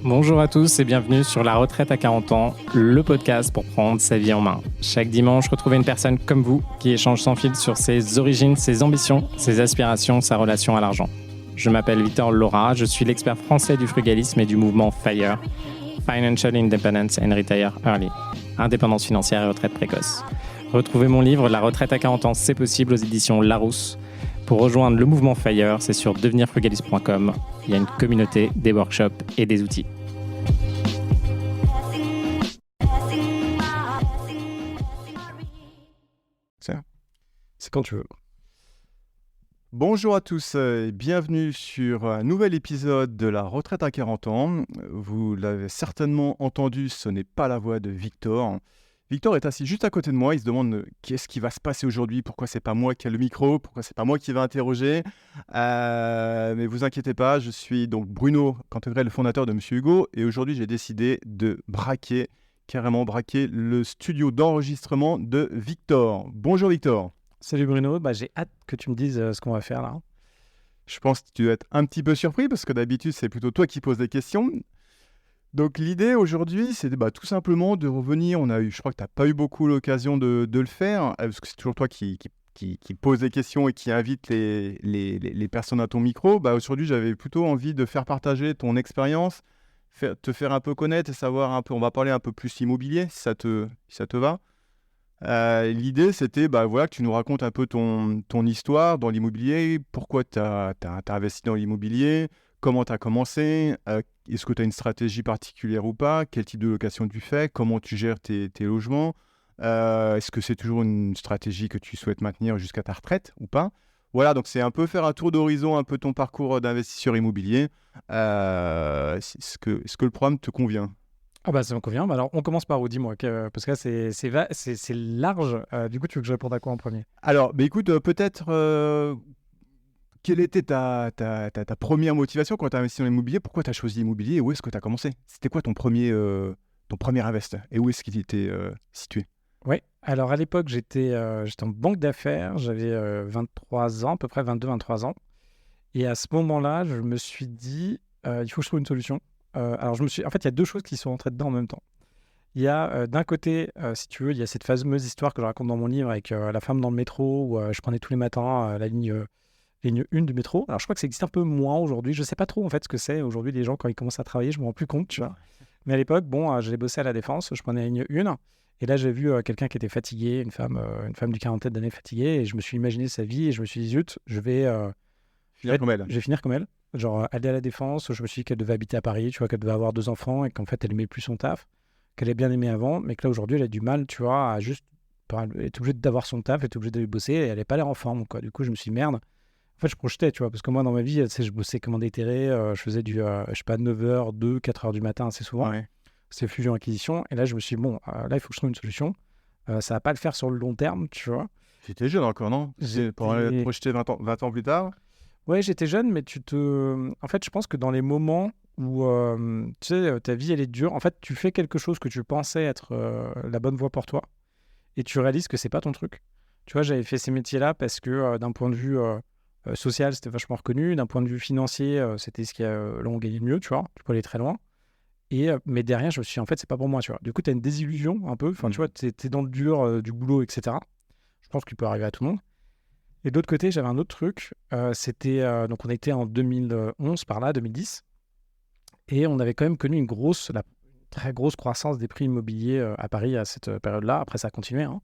Bonjour à tous et bienvenue sur La Retraite à 40 ans, le podcast pour prendre sa vie en main. Chaque dimanche, retrouvez une personne comme vous qui échange sans fil sur ses origines, ses ambitions, ses aspirations, sa relation à l'argent. Je m'appelle Victor Laura, je suis l'expert français du frugalisme et du mouvement FIRE, Financial Independence and Retire Early, indépendance financière et retraite précoce. Retrouvez mon livre La Retraite à 40 ans, c'est possible aux éditions Larousse. Pour rejoindre le mouvement FIRE, c'est sur devenirfrugaliste.com. Il y a une communauté, des workshops et des outils. C'est quand tu veux. Bonjour à tous et bienvenue sur un nouvel épisode de La Retraite à 40 ans. Vous l'avez certainement entendu, ce n'est pas la voix de Victor. Victor est assis juste à côté de moi, il se demande qu'est-ce qui va se passer aujourd'hui, pourquoi c'est pas moi qui ai le micro, pourquoi c'est pas moi qui vais interroger. Mais vous inquiétez pas, je suis donc Bruno Cantegrel, le fondateur de Monsieur Hugo, et aujourd'hui j'ai décidé de carrément braquer le studio d'enregistrement de Victor. Bonjour Victor. Salut Bruno, j'ai hâte que tu me dises ce qu'on va faire là. Je pense que tu dois être un petit peu surpris parce que d'habitude c'est plutôt toi qui poses des questions. Donc l'idée aujourd'hui c'est tout simplement de revenir, je crois que tu n'as pas eu beaucoup l'occasion de le faire, parce que c'est toujours toi qui pose des questions et qui invite les personnes à ton micro. Aujourd'hui j'avais plutôt envie de faire partager ton expérience, te faire un peu connaître et savoir un peu, on va parler un peu plus immobilier si ça te va. L'idée, c'était que tu nous racontes un peu ton histoire dans l'immobilier, pourquoi tu as investi dans l'immobilier, comment tu as commencé, est-ce que tu as une stratégie particulière ou pas, quel type de location tu fais, comment tu gères tes logements, est-ce que c'est toujours une stratégie que tu souhaites maintenir jusqu'à ta retraite ou pas. Voilà, donc c'est un peu faire un tour d'horizon, un peu ton parcours d'investisseur immobilier. Est-ce que le programme te convient ? Ça me convient. Alors, on commence par où, dis-moi, parce que là, c'est large. Du coup, tu veux que je réponde à quoi en premier ? Alors, écoute, peut-être, quelle était ta première motivation quand tu as investi dans l'immobilier ? Pourquoi tu as choisi l'immobilier et où est-ce que tu as commencé ? C'était quoi ton premier invest et où est-ce qu'il était situé ? Oui, alors à l'époque, j'étais en banque d'affaires. J'avais 23 ans, à peu près 22-23 ans. Et à ce moment-là, je me suis dit, il faut que je trouve une solution. En fait, il y a deux choses qui sont entrées dedans en même temps. Il y a d'un côté, si tu veux, il y a cette fameuse histoire que je raconte dans mon livre avec la femme dans le métro où je prenais tous les matins la ligne 1 du métro. Alors je crois que ça existe un peu moins aujourd'hui. Je ne sais pas trop en fait ce que c'est aujourd'hui les gens quand ils commencent à travailler. Je ne me rends plus compte, tu vois. Mais à l'époque, j'allais bosser à la Défense. Je prenais la ligne 1 et là j'ai vu quelqu'un qui était fatigué, une femme du quarantaine d'années fatiguée, et je me suis imaginé sa vie et je me suis dit zut, je vais finir comme elle. Genre, aller à la Défense, je me suis dit qu'elle devait habiter à Paris, tu vois, qu'elle devait avoir 2 enfants et qu'en fait, elle aimait plus son taf, qu'elle avait bien aimé avant, mais que là, aujourd'hui, elle a du mal, tu vois, elle est obligée d'avoir son taf, elle est obligée d'aller bosser et elle n'est pas l'air en forme, quoi. Du coup, je me suis dit, merde. En fait, je projetais, tu vois, parce que moi, dans ma vie, tu sais, je bossais comme un déterré, je faisais du, 9h, 4h du matin assez souvent. Ouais. C'était fusion-acquisition. Et là, je me suis dit, là, il faut que je trouve une solution. Ça va pas le faire sur le long terme, tu vois. J'étais jeune encore, non ? Pour être projeté 20 ans plus tard ? Ouais, j'étais jeune, mais en fait, je pense que dans les moments où, tu sais, ta vie, elle est dure, en fait, tu fais quelque chose que tu pensais être la bonne voie pour toi et tu réalises que c'est pas ton truc. Tu vois, j'avais fait ces métiers-là parce que d'un point de vue social, c'était vachement reconnu. D'un point de vue financier, c'était ce qui là, on gagnait le mieux, tu vois. Tu peux aller très loin. Mais derrière, je me suis dit, en fait, c'est pas pour moi, tu vois. Du coup, tu as une désillusion un peu. Enfin, tu vois, t'es dans le dur du boulot, etc. Je pense qu'il peut arriver à tout le monde. Et de l'autre côté, j'avais un autre truc. Donc on était en 2011, par là, 2010. Et on avait quand même connu la très grosse croissance des prix immobiliers à Paris à cette période-là. Après, ça a continué. Hein.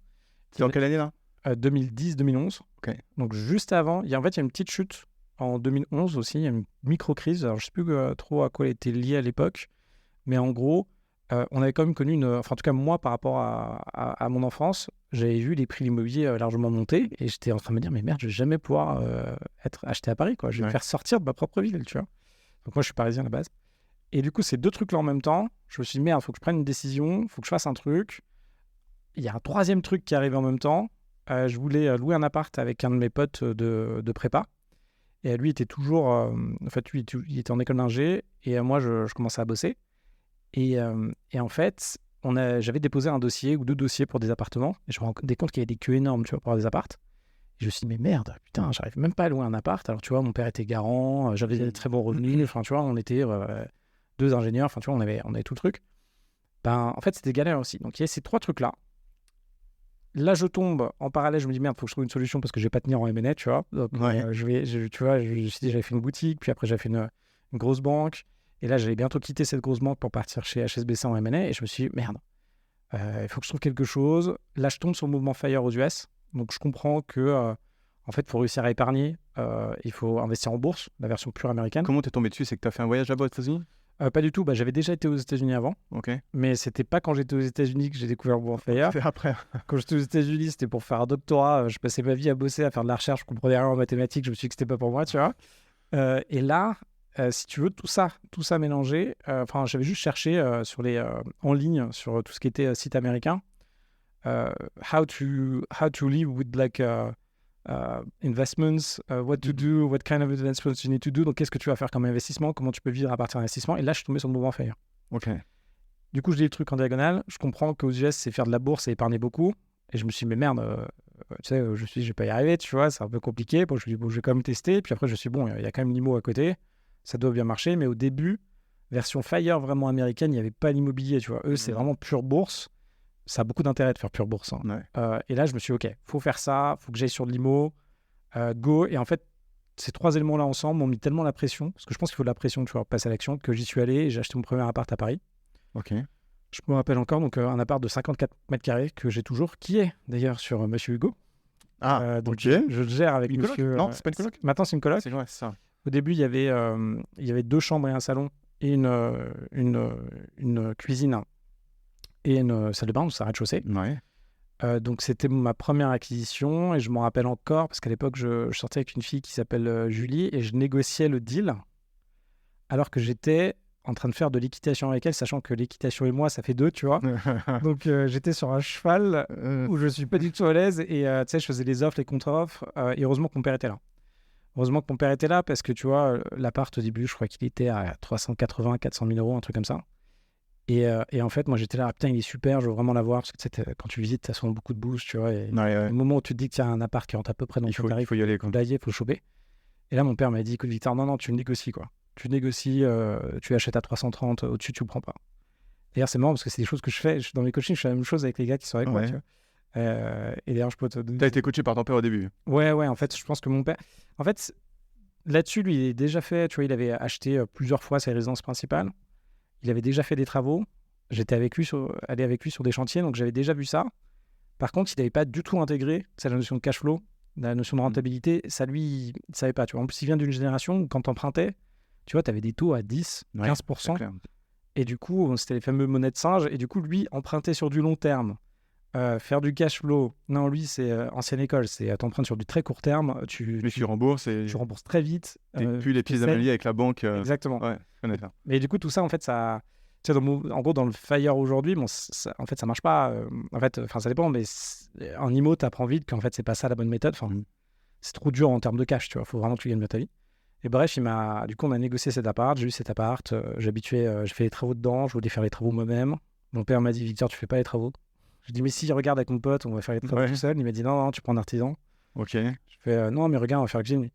C'est en quelle année, là ? 2010-2011. Okay. Donc juste avant, il y a une petite chute en 2011 aussi. Il y a une micro-crise. Alors, je ne sais plus trop à quoi elle était liée à l'époque. Mais en gros, on avait quand même connu en tout cas moi par rapport à mon enfance, j'avais vu les prix de l'immobilier largement monter et j'étais en train de me dire mais merde, je vais jamais pouvoir être acheté à Paris, quoi. Je vais me faire sortir de ma propre ville, tu vois. Donc moi je suis parisien à la base. Et du coup ces deux trucs là en même temps, je me suis dit merde, faut que je prenne une décision, faut que je fasse un truc. Il y a un troisième truc qui arrive en même temps. Je voulais louer un appart avec un de mes potes de prépa. Et lui était toujours, lui il était en école d'ingé et moi je commençais à bosser. Et en fait, j'avais déposé un dossier ou 2 dossiers pour des appartements. Et je me rendais compte qu'il y avait des queues énormes, tu vois, pour avoir des apparts. je me suis dit, mais merde, putain, j'arrive même pas à louer un appart. Alors, tu vois, mon père était garant, j'avais des très bons revenus. Enfin, tu vois, on était 2 ingénieurs. Enfin, tu vois, on avait tout le truc. Ben, en fait, c'était galère aussi. Donc, il y a ces 3 trucs-là. Là, je tombe en parallèle. Je me dis, merde, faut que je trouve une solution parce que je vais pas tenir en M&A, tu vois. Donc, Ouais. tu vois, je me suis dit, j'avais fait une boutique. Puis après, j'avais fait une grosse banque. Et là, j'allais bientôt quitter cette grosse banque pour partir chez HSBC en M&A. Et je me suis dit, merde, il faut que je trouve quelque chose. Là, je tombe sur le mouvement FIRE aux US. Donc, je comprends que, en fait, pour réussir à épargner, il faut investir en bourse, la version pure américaine. Comment t'es tombé dessus? C'est que t'as fait un voyage là-bas aux États-Unis? Pas du tout. Bah, j'avais déjà été aux États-Unis avant, Ok. mais c'était pas quand j'étais aux États-Unis que j'ai découvert le mouvement FIRE. C'est après. Quand j'étais aux États-Unis, c'était pour faire un doctorat. Je passais ma vie à bosser, à faire de la recherche. Je comprenais rien en mathématiques. Je me suis dit que c'était pas pour moi, tu vois. Et là, si tu veux, tout ça mélangé. Enfin, j'avais juste cherché sur en ligne sur tout ce qui était site américain. How to live with like investments, what to do, what kind of investments you need to do. Donc, qu'est-ce que tu vas faire comme investissement, comment tu peux vivre à partir d'investissement. Et là, je suis tombé sur le mouvement FIRE. Ok. Du coup, je lis le truc en diagonale. Je comprends qu'aux US, c'est faire de la bourse et épargner beaucoup. Et je me suis dit, mais merde, tu sais, je vais pas y arriver, tu vois, c'est un peu compliqué. Bon, je me suis dit, bon, je vais quand même tester. Puis après, je me suis dit, bon, il y a quand même l'IMO à côté. Ça doit bien marcher. Mais au début, version FIRE vraiment américaine, il n'y avait pas l'immobilier, tu vois. Eux, c'est vraiment pure bourse. Ça a beaucoup d'intérêt de faire pure bourse. Hein. Ouais. Et là, je me suis dit, OK, faut faire ça, faut que j'aille sur de l'IMO, go. Et en fait, ces 3 éléments-là ensemble m'ont mis tellement la pression, parce que je pense qu'il faut de la pression, tu vois, passer à l'action, que j'y suis allé et j'ai acheté mon premier appart à Paris. Ok. Je me rappelle encore, donc un appart de 54 mètres carrés que j'ai toujours, qui est d'ailleurs sur Monsieur Hugo. Ah, Donc ok. je le gère avec Une coloc? Monsieur. Non, c'est pas une coloc? Maintenant, c'est une coloc. C'est ça. Au début, il y avait 2 chambres et un salon et une cuisine et une salle de bain, donc c'est un rez-de-chaussée. Ouais. Donc c'était ma première acquisition et je m'en rappelle encore parce qu'à l'époque, je sortais avec une fille qui s'appelle Julie et je négociais le deal alors que j'étais en train de faire de l'équitation avec elle, sachant que l'équitation et moi, ça fait 2, tu vois. Donc j'étais sur un cheval où je suis pas du tout à l'aise et tu sais, je faisais les offres, les contre-offres et heureusement que mon père était là. Heureusement que mon père était là parce que tu vois, l'appart au début, je crois qu'il était à 380, 400 000 euros, un truc comme ça. Et en fait, moi j'étais là, putain, il est super, je veux vraiment l'avoir parce que tu sais, quand tu visites, tu as souvent beaucoup de boosts, tu vois. Et au moment où tu te dis qu'il y a un appart qui rentre à peu près dans ton tarif, il faut y aller. Quoi. là, il faut choper. Et là, mon père m'a dit, écoute, Victor, non, tu négocies quoi. Tu négocies, tu achètes à 330, au-dessus, tu ne prends pas. D'ailleurs, c'est marrant parce que c'est des choses que je fais. Dans mes coachings, je fais la même chose avec les gars qui sont avec moi. Tu vois. Et d'ailleurs, je peux te. T'as été coaché par ton père au début? Ouais, en fait, je pense que mon père. En fait, là-dessus, lui, il est déjà fait. Tu vois, il avait acheté plusieurs fois sa résidence principale. Il avait déjà fait des travaux. J'étais allé avec lui sur des chantiers, donc j'avais déjà vu ça. Par contre, il n'avait pas du tout intégré la notion de cash flow, la notion de rentabilité. Ça, lui, il ne savait pas. Tu vois. En plus, il vient d'une génération où, quand tu empruntais, tu vois, tu avais des taux à 10, 15%. Et du coup, c'était les fameux monnaies de singe. Et du coup, lui, emprunter sur du long terme, faire du cash flow. Non, lui, c'est ancienne école. C'est t'empruntes sur du très court terme. Tu rembourses et... Tu rembourses très vite. Puis les pièces d'améliorer avec la banque. Exactement. Ouais, je connais ça. Mais du coup, tout ça, en fait, ça... Tu sais, en gros, dans le FIRE aujourd'hui, bon, en fait, ça marche pas. En fait, ça dépend, mais en IMO, tu apprends vite qu'en fait, c'est pas ça la bonne méthode. C'est trop dur en termes de cash, tu vois. Il faut vraiment que tu gagnes bien ta vie. Et bref, du coup, on a négocié cet appart. J'ai eu cet appart. J'ai fait les travaux dedans. Je voulais faire les travaux moi-même. Mon père m'a dit, Victor, tu fais pas les travaux. Je dis, mais si, regarde avec mon pote, on va faire les travaux tout seul. Il m'a dit, non, tu prends un artisan. Ok. Je fais, non, mais regarde, on va faire avec Jim.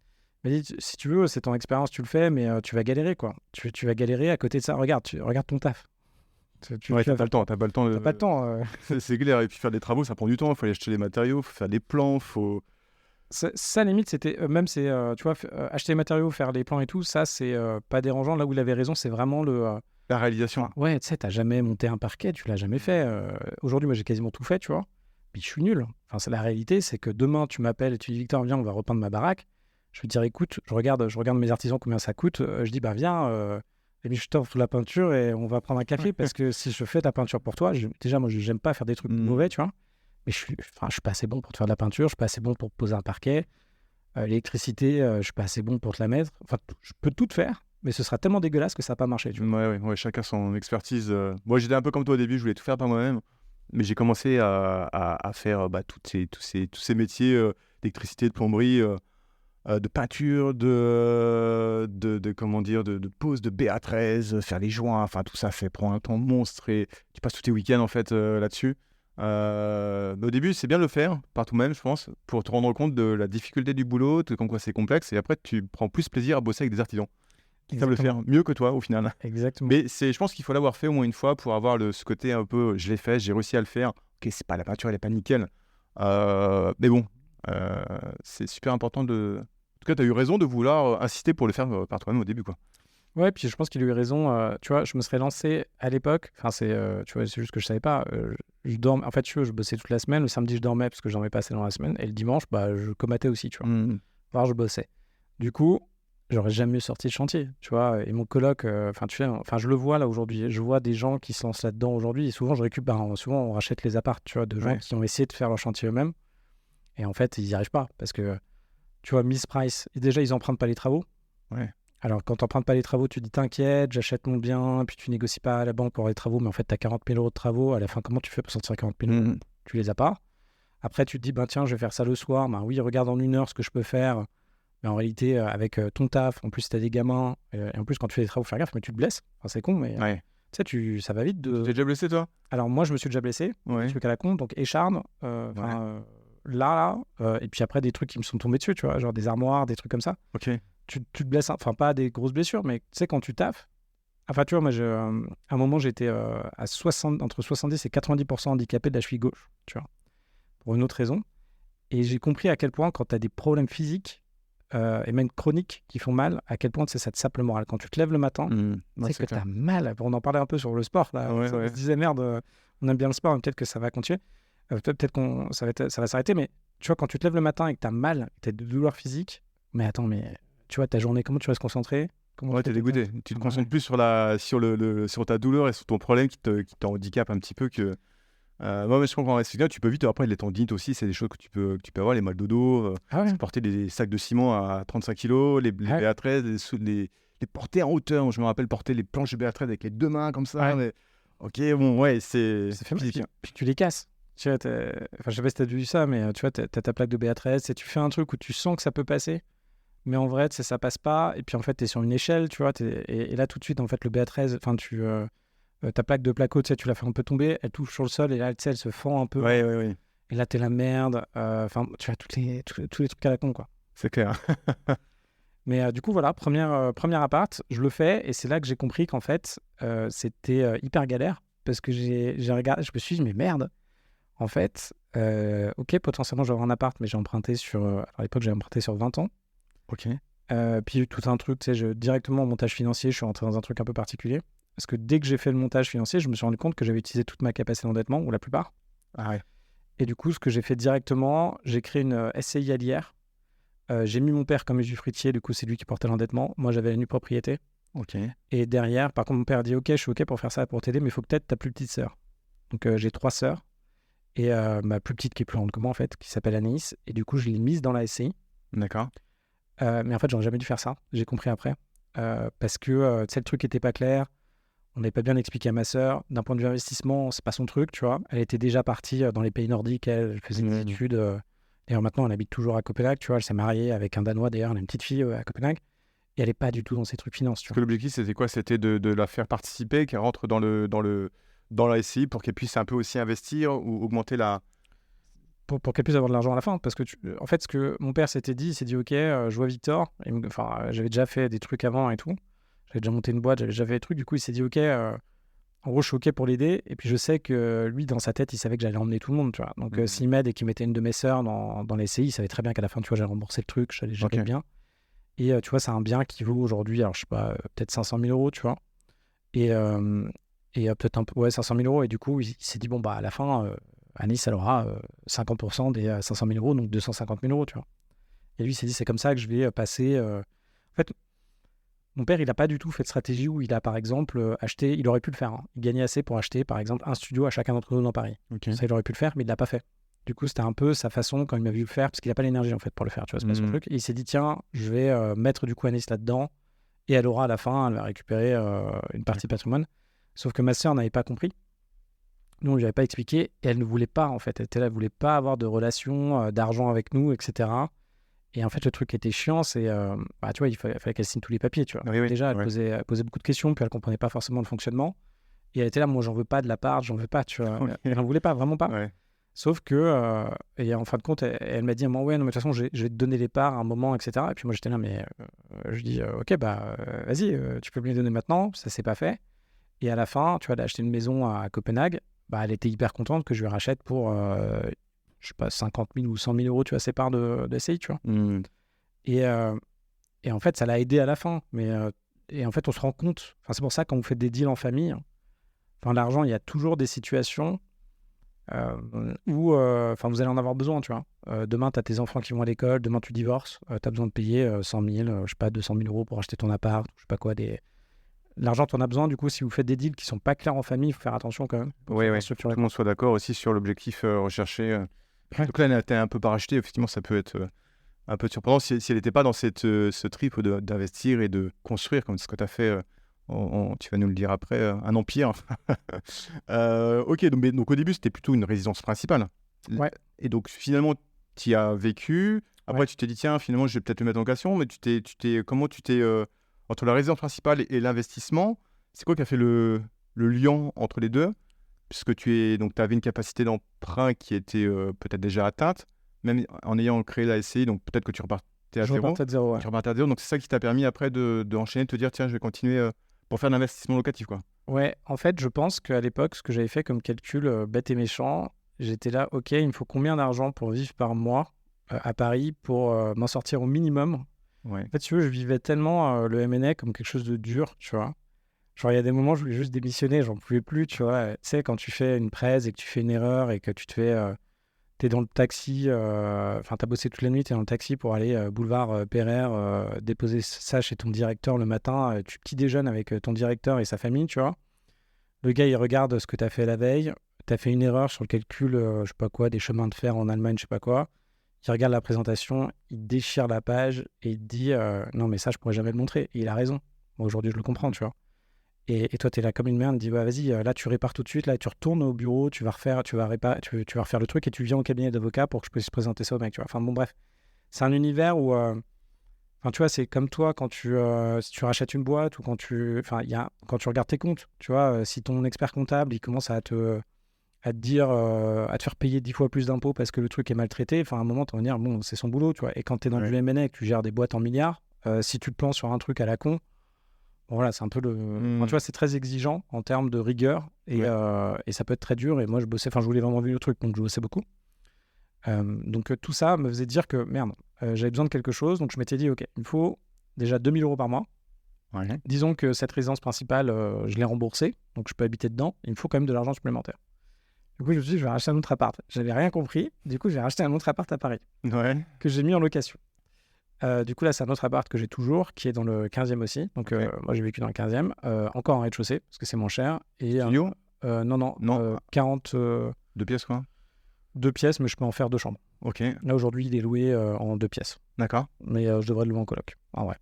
Il m'a dit, si tu veux, c'est ton expérience, tu le fais, mais tu vas galérer, quoi. Tu vas galérer à côté de ça. Regarde ton taf. T'as pas le temps. T'as pas le temps. C'est clair. Et puis faire des travaux, ça prend du temps. Il faut aller acheter les matériaux, faut faire des plans, faut... Ça, limite, c'était... même, c'est... tu vois, acheter les matériaux, faire les plans et tout, ça, c'est pas dérangeant. Là où il avait raison, c'est vraiment la réalisation. Ouais, tu sais, t'as jamais monté un parquet, tu l'as jamais fait. Aujourd'hui, moi, j'ai quasiment tout fait, tu vois. Mais je suis nul. Enfin, la réalité, c'est que demain, tu m'appelles et tu dis, Victor, viens, on va repeindre ma baraque. Je vais te dire, écoute, je regarde mes artisans, combien ça coûte. Je dis, bah viens, et puis je t'offre la peinture et on va prendre un café parce que si je fais de la peinture pour toi, déjà, moi, j'aime pas faire des trucs mauvais, tu vois. Mais je suis pas assez bon pour te faire de la peinture, je suis pas assez bon pour te poser un parquet. L'électricité, je suis pas assez bon pour te la mettre. Enfin, je peux tout te faire, mais ce sera tellement dégueulasse que ça va pas marcher. Tu vois. Ouais, chacun son expertise. Moi, j'étais un peu comme toi au début, je voulais tout faire par moi-même. Mais j'ai commencé à faire tous ces métiers d'électricité, de plomberie, de peinture, de pose de BA13, faire les joints, enfin tout ça prend un temps monstre et tu passes tous tes week-ends en fait là-dessus. Mais au début, c'est bien de le faire par toi-même, je pense, pour te rendre compte de la difficulté du boulot, de comme quoi c'est complexe, et après, tu prends plus plaisir à bosser avec des artisans qui savent le faire mieux que toi, au final. Exactement. Mais je pense qu'il faut l'avoir fait au moins une fois pour avoir ce côté un peu, je l'ai fait, j'ai réussi à le faire. Ok, c'est pas la peinture, elle est pas nickel. Mais bon, c'est super important de... En tout cas, tu as eu raison de vouloir insister pour le faire par toi-même au début, quoi. Ouais, puis je pense qu'il a eu raison. Tu vois, je me serais lancé à l'époque. Enfin, tu vois, c'est juste que je savais pas. Je dormais. En fait, tu vois, je bossais toute la semaine. Le samedi, je dormais parce que j'en avais pas assez dans la semaine. Et le dimanche, bah, je comatais aussi, tu vois. Voire je bossais. Du coup, j'aurais jamais sorti le chantier, tu vois. Et mon coloc, enfin, tu sais, enfin, je le vois là aujourd'hui. Je vois des gens qui se lancent là-dedans aujourd'hui. Et souvent, je récupère. Souvent, on rachète les apparts, tu vois, de gens qui ont essayé de faire leur chantier eux-mêmes. Et en fait, ils n'y arrivent pas parce que, tu vois, Miss Price, déjà, ils empruntent pas les travaux. Ouais. Alors, quand tu n'empruntes pas les travaux, tu dis t'inquiète, j'achète mon bien, puis tu négocies pas à la banque pour les travaux, mais en fait, tu as 40 000 euros de travaux. À la fin, comment tu fais pour sortir 40 000 euros? Tu les as pas. Après, tu te dis, ben tiens, je vais faire ça le soir. Ben oui, regarde en 1 heure ce que je peux faire. Mais en réalité, avec ton taf, en plus, tu as des gamins. Et en plus, quand tu fais des travaux, faut faire gaffe, mais tu te blesses. Enfin, c'est con, mais tu sais, ça va vite. Tu t'es déjà blessé, toi? Alors, moi, je me suis déjà blessé. Ouais. Truc à la con, donc écharde. Là, et puis après, des trucs qui me sont tombés dessus, tu vois, genre des armoires, des trucs comme ça. Ok. Tu te blesses, enfin pas des grosses blessures, mais tu sais, quand tu taffes, enfin tu vois, moi, à un moment, j'étais entre 70 et 90% handicapé de la cheville gauche, tu vois, pour une autre raison. Et j'ai compris à quel point, quand tu as des problèmes physiques et même chroniques qui font mal, à quel point ça te sape le moral. Quand tu te lèves le matin, tu sais que tu as mal. On en parlait un peu sur le sport, là. On se disait, merde, on aime bien le sport, mais peut-être que ça va continuer. Peut-être que ça va s'arrêter, mais tu vois, quand tu te lèves le matin et que tu as mal, tu as des douleurs physiques, mais attends, mais tu vois, ta journée, comment tu vas se concentrer? Ouais, t'es dégoûté. Tu te concentres plus sur ta douleur et sur ton problème qui t'handicape un petit peu que... Moi, mais je comprends. C'est bien, tu peux vite, après, les tendinites aussi, c'est des choses que tu peux avoir, les mal de dos, porter des sacs de ciment à 35 kilos, les BA13, les porter en hauteur. Je me rappelle porter les planches de BA13 avec les 2 mains comme ça. Mais... Ok, bon, ouais, c'est fait mal. Puis tu les casses. Tu vois, je sais pas si t'as vu ça, mais tu vois, t'as ta plaque de BA13 et tu fais un truc où tu sens que ça peut passer. Mais en vrai, ça passe pas. Et puis en fait, tu es sur une échelle, tu vois. Et là, tout de suite, en fait, le BA13, enfin, ta plaque de placo, tu sais, tu la fais un peu tomber, elle touche sur le sol et là, tu sais, elle se fend un peu. Ouais. Et là, t'es la merde. Enfin, tu vois, tous les trucs à la con, quoi. C'est clair. Mais du coup, voilà, premier appart, je le fais. Et c'est là que j'ai compris qu'en fait, c'était hyper galère. Parce que j'ai regardé, je me suis dit, mais merde. En fait, ok, potentiellement, j'aurai un appart, mais j'ai emprunté à l'époque, j'ai emprunté sur 20 ans. Ok. Puis tout un truc, tu sais, directement en montage financier, je suis rentré dans un truc un peu particulier. Parce que dès que j'ai fait le montage financier, je me suis rendu compte que j'avais utilisé toute ma capacité d'endettement, ou la plupart. Ah ouais. Et du coup, ce que j'ai fait directement, j'ai créé une SCI à l'IR. J'ai mis mon père comme usufruitier, du coup, c'est lui qui portait l'endettement. Moi, j'avais la nue propriété. Ok. Et derrière, par contre, mon père a dit, ok, je suis ok pour faire ça, pour t'aider, mais il faut peut-être ta plus petite sœur. Donc, j'ai 3 sœurs. Et ma plus petite qui est plus grande que moi, en fait, qui s'appelle Anaïs. Et du coup, je l'ai mise dans la SCI. D'accord. Mais en fait, j'aurais jamais dû faire ça. J'ai compris après. Parce que, tu sais, le truc était pas clair. On n'avait pas bien expliqué à ma sœur. D'un point de vue investissement, c'est pas son truc, tu vois. Elle était déjà partie dans les pays nordiques. Elle faisait des études. D'ailleurs, maintenant, elle habite toujours à Copenhague, tu vois. Elle s'est mariée avec un Danois, d'ailleurs. Elle a une petite fille à Copenhague. Et elle n'est pas du tout dans ces trucs finance, tu vois. L'objectif, c'était quoi? C'était de la faire participer, qu'elle rentre dans la SCI pour qu'elle puisse un peu aussi investir ou augmenter la... Pour qu'elle puisse avoir de l'argent à la fin. Parce que, en fait, ce que mon père s'était dit, il s'est dit, ok, je vois Victor. J'avais déjà fait des trucs avant et tout. J'avais déjà monté une boîte, j'avais déjà fait des trucs. Du coup, il s'est dit, ok, en gros, je suis ok pour l'aider. Et puis, je sais que lui, dans sa tête, il savait que j'allais emmener tout le monde, tu vois. Donc, s'il m'aide et qu'il mettait une de mes sœurs dans les SCI, il savait très bien qu'à la fin, tu vois, j'allais rembourser le truc, j'allais gérer le bien. Et tu vois, c'est un bien qui vaut aujourd'hui, alors je sais pas, peut-être 500 000 euros, tu vois. Et peut-être un peu, ouais, 500 000 euros. Et du coup, il s'est dit, bon, bah, à la fin, Anis, elle aura 50% des 500 000 euros, donc 250 000 euros, tu vois. Et lui, il s'est dit, c'est comme ça que je vais passer. En fait, mon père, il n'a pas du tout fait de stratégie où il a, par exemple, acheté, il aurait pu le faire. Hein. Il gagnait assez pour acheter, par exemple, un studio à chacun d'entre nous dans Paris. Ça, il aurait pu le faire, mais il ne l'a pas fait. Du coup, c'était un peu sa façon quand il m'a vu le faire, parce qu'il n'a pas l'énergie, en fait, pour le faire, tu vois, c'est pas son truc. Et il s'est dit, tiens, je vais mettre du coup Anis là-dedans, et elle aura à la fin, elle va récupérer une partie patrimoine. Sauf que ma sœur n'avait pas compris. Nous, on lui avait pas expliqué, et elle ne voulait pas, en fait. Elle était là, elle voulait pas avoir de relation, d'argent avec nous, etc. Et en fait, le truc qui était chiant, c'est, tu vois, il fallait qu'elle signe tous les papiers, tu vois. Déjà, elle posait beaucoup de questions, puis elle comprenait pas forcément le fonctionnement. Et elle était là, moi, j'en veux pas de l'appart, j'en veux pas, tu vois. Elle n'en voulait pas, vraiment pas. Ouais. Sauf que, et en fin de compte, elle m'a dit à un moment, ouais, non, mais de toute façon, je vais te donner les parts à un moment, etc. Et puis moi, j'étais là, mais je dis, ok, bah, vas-y, tu peux me les donner maintenant, ça s'est pas fait. Et à la fin, tu vois, elle a acheté une maison à Copenhague, bah, elle était hyper contente que je lui rachète pour, je sais pas, 50 000 ou 100 000 euros, tu vois, ses parts de SCI, tu vois. Et, et en fait, ça l'a aidé à la fin. Mais, et en fait, on se rend compte, enfin, c'est pour ça, quand vous faites des deals en famille, enfin, l'argent, il y a toujours des situations où vous allez en avoir besoin, tu vois. Demain, tu as tes enfants qui vont à l'école, demain, tu divorces, tu as besoin de payer 100 000, je sais pas, 200 000 euros pour acheter ton appart, je sais pas quoi. L'argent, tu en as besoin. Du coup, si vous faites des deals qui sont pas clairs en famille, il faut faire attention quand même. Oui, que tout le monde soit d'accord aussi sur l'objectif recherché. Ouais. Donc là, elle a un peu paracheté. Effectivement, ça peut être un peu surprenant si elle n'était pas dans ce trip d'investir et de construire, comme ce que tu as fait. Tu vas nous le dire après, un empire. Ok, donc au début, c'était plutôt une résidence principale. Ouais. Et donc finalement, tu y as vécu. Après, Ouais. tu t'es dit, tiens, finalement, je vais peut-être le mettre en location. Mais comment tu t'es entre la résidence principale et l'investissement, c'est quoi qui a fait le lien entre les deux? Puisque tu avais une capacité d'emprunt qui était peut-être déjà atteinte, même en ayant créé la SCI, donc peut-être que tu repartais à Je zéro. repartais de zéro, ouais. Tu repartais à zéro, donc c'est ça qui t'a permis après de enchaîner, de te dire, tiens, je vais continuer pour faire de l'investissement locatif, quoi. Ouais, en fait, je pense qu'à l'époque, ce que j'avais fait comme calcul bête et méchant, j'étais là, ok, il me faut combien d'argent pour vivre par mois à Paris pour m'en sortir au minimum. Ouais. En fait, si tu veux, je vivais tellement le M&A comme quelque chose de dur, tu vois. Genre, il y a des moments où je voulais juste démissionner, j'en pouvais plus, tu vois. Tu sais, quand tu fais une presse et que tu fais une erreur et que tu te fais... t'es dans le taxi, enfin, t'as bossé toute la nuit, t'es dans le taxi pour aller boulevard Pereire, déposer ça chez ton directeur le matin, tu petit déjeunes avec ton directeur et sa famille, tu vois. Le gars, il regarde ce que t'as fait la veille, t'as fait une erreur sur le calcul, je sais pas quoi, des chemins de fer en Allemagne, je sais pas quoi. Il regarde la présentation, il déchire la page et il te dit non, mais ça, je pourrais jamais le montrer. Et il a raison. Moi, aujourd'hui, je le comprends, tu vois. Et toi, tu es là comme une merde, tu dis, vas-y, là, tu répares tout de suite, là, tu retournes au bureau, tu vas refaire le truc et tu viens au cabinet d'avocat pour que je puisse présenter ça au mec, tu vois. Enfin, bon, bref. C'est un univers où, enfin, tu vois, c'est comme toi quand si tu rachètes une boîte ou quand quand tu regardes tes comptes, tu vois, si ton expert comptable, il commence à te dire, à te faire payer 10 fois plus d'impôts parce que le truc est maltraité, enfin, à un moment, tu vas dire, bon, c'est son boulot, tu vois. Et quand tu es dans du M&A et que tu gères des boîtes en milliards, si tu te plantes sur un truc à la con, bon, voilà, c'est un peu enfin, tu vois, c'est très exigeant en termes de rigueur et ça peut être très dur. Et moi, je voulais vraiment vivre le truc, donc je bossais beaucoup. Donc tout ça me faisait dire que merde, j'avais besoin de quelque chose. Donc je m'étais dit, ok, il me faut déjà 2 000 euros par mois. Ouais. Disons que cette résidence principale, je l'ai remboursée, donc je peux habiter dedans. Il me faut quand même de l'argent supplémentaire. Du coup, je me suis dit, je vais racheter un autre appart. J'avais rien compris. Du coup, j'ai racheté un autre appart à Paris Ouais. que j'ai mis en location. Du coup, là, c'est un autre appart que j'ai toujours, qui est dans le 15e aussi. Donc, moi, j'ai vécu dans le 15e, encore en rez-de-chaussée, parce que c'est moins cher. Et, Studio non. 40... 2 pièces, quoi. 2 pièces, mais je peux en faire 2 chambres. Ok, Là, aujourd'hui, il est loué en 2 pièces. d'accord. Mais je devrais le louer en coloc, en vrai.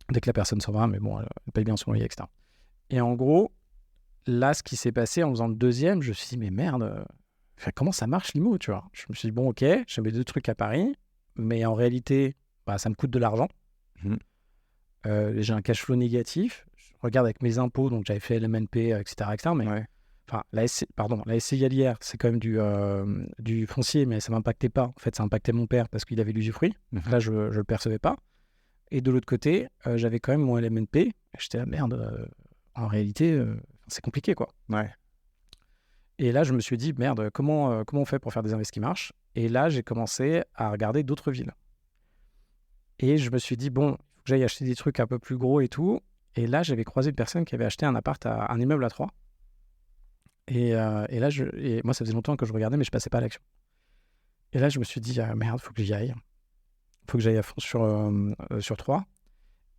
Dès que la personne s'en va, mais bon, elle paye bien son loyer, etc. Et en gros, là, ce qui s'est passé en faisant le deuxième, je me suis dit, mais merde, comment ça marche l'IMO, tu vois? Je me suis dit, bon, ok, je mets 2 trucs à Paris, mais en réalité, bah, ça me coûte de l'argent. Mhm. J'ai un cash flow négatif. Je regarde avec mes impôts, donc j'avais fait LMNP, etc. Mais Ouais. enfin, la SCI Alière, c'est quand même du foncier, mais ça ne m'impactait pas. En fait, ça impactait mon père parce qu'il avait l'usufruit. Mhm. Là, je ne le percevais pas. Et de l'autre côté, j'avais quand même mon LMNP. J'étais là, merde, en réalité, c'est compliqué, quoi. Ouais. Et là, je me suis dit, merde, comment on fait pour faire des invests qui marchent? Et là, j'ai commencé à regarder d'autres villes. Et je me suis dit, bon, il faut que j'aille acheter des trucs un peu plus gros et tout. Et là, j'avais croisé une personne qui avait acheté un immeuble à 3. Et là, et moi, ça faisait longtemps que je regardais, mais je passais pas à l'action. Et là, je me suis dit, merde, il faut que j'y aille. Il faut que j'aille à fond sur 3.